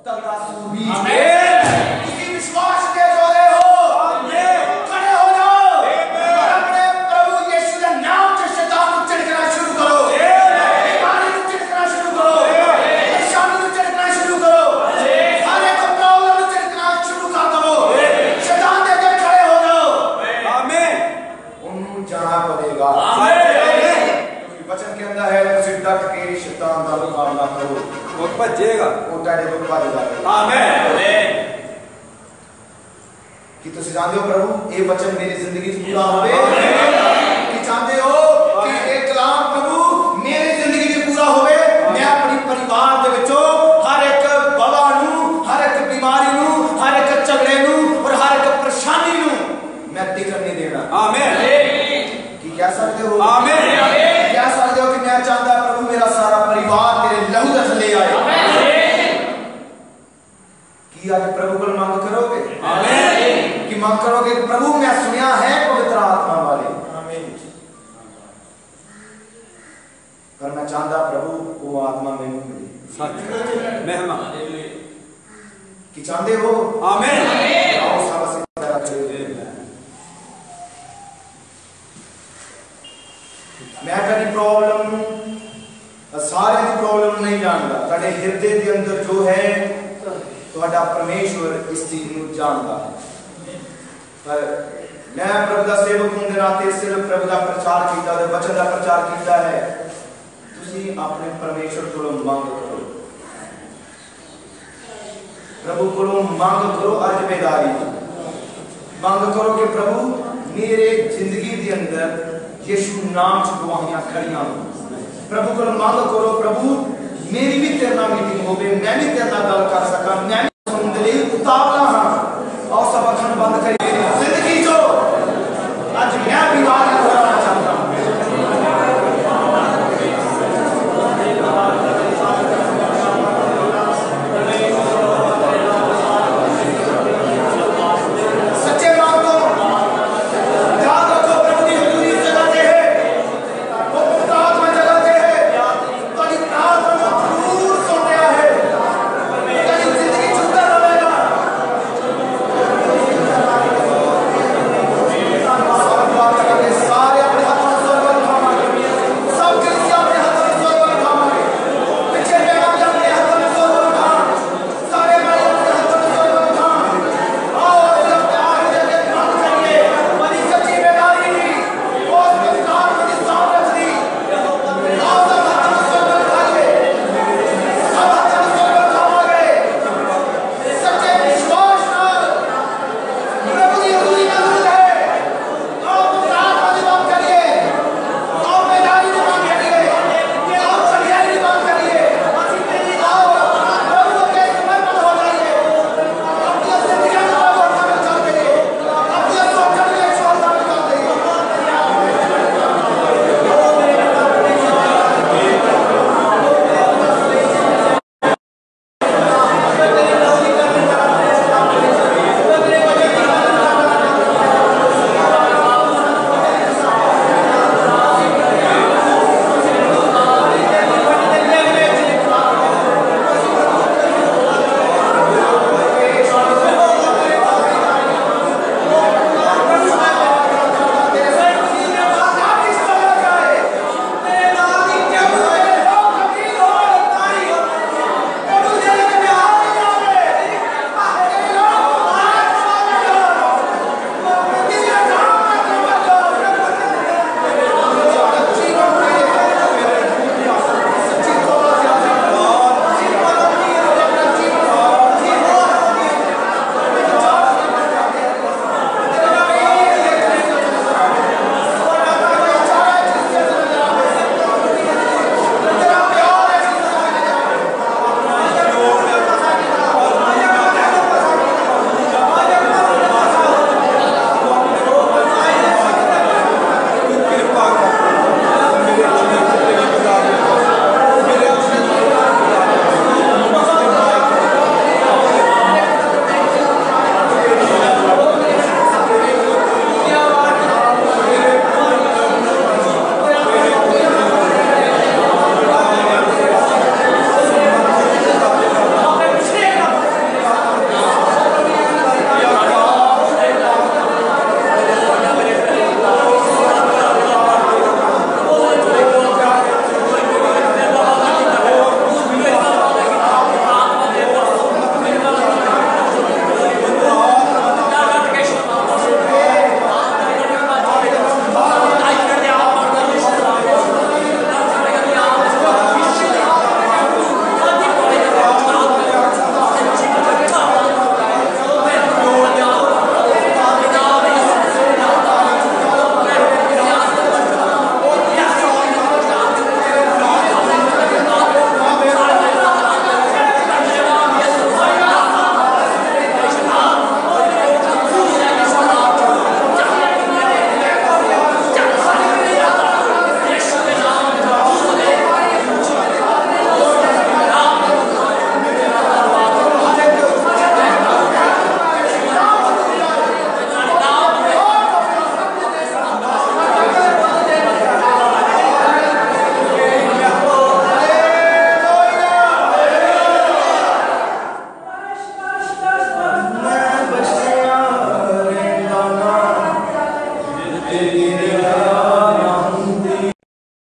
A: तगड़ा सूरबीर। आमीन। तुसी विश्वास के जोड़े हो। आमीन। खड़े हो जाओ और अपने प्रभु यीशु के नाम से शैतान को झिड़कना शुरू करो। बीमारी को झिड़कना शुरू करो। परेशानी को झिड़कना शुरू करो। हर एक प्रॉब्लम को झिड़कना शुरू कर दो। शैतान के आगे खड़े हो जाओ। आमीन। उन्हें जाना पड़ेगा। आमीन। वचन के अंदर है तुसी डट के शैतान का मुकाबला करो, वो भजेगा, वो तेरे को भज जाएगा। आमीन। कि तुसी जानते हो प्रभु ये वचन मेरी जिंदगी में पूरा होवे। कि चाहते हो कि ये कलाम प्रभु मेरी जिंदगी में पूरा होवे। मैं अपनी परिवार दे विचों हर एक बाबा नू, हर एक बीमारी नू, हर एक झगड़े नू और हर एक परेशानी नू मैं टिकन नहीं देना। आमीन। कि कह सकते हो? आमीन। कह सकते हो कि मैं चाहता प्रभु मेरा सारा परिवार तेरे लहू दे थले आए। कि आज प्रभु को मांग करोगे? आमीन। कि मांग करोगे प्रभु मैं सुनिया है पवित्र आत्मा वाले। आमीन। पर मैं चाहता प्रभु वो आत्मा में मिले। सच महिमा कि चाहते हो? आमीन। आओ सब से तेरा करें। मैं तेरी प्रॉब्लम सारे की प्रॉब्लम नहीं जानता, तेरे हृदय के अंदर जो है तुहाडा परमेश्वर इस चीज को जानता है। पर मैं प्रभु का सेवक होने के नाते सिर्फ प्रभु का प्रचार किया, वचन का प्रचार किया है। तुसी अपने परमेश्वर को मांग करो, प्रभु को मांग करो। आज बेदारी मांग करो कि प्रभु मेरे जिंदगी के अंदर यीशु नाम से गवाहियां खड़ियां हो। प्रभु को मांग करो प्रभु मेरी भी तेरे नाल मीटिंग हो, मैं भी तेरे नाल गल कर सका, मैं भी सुनने के लिए उतावला हाँ। और सब अखंड बंद करिए।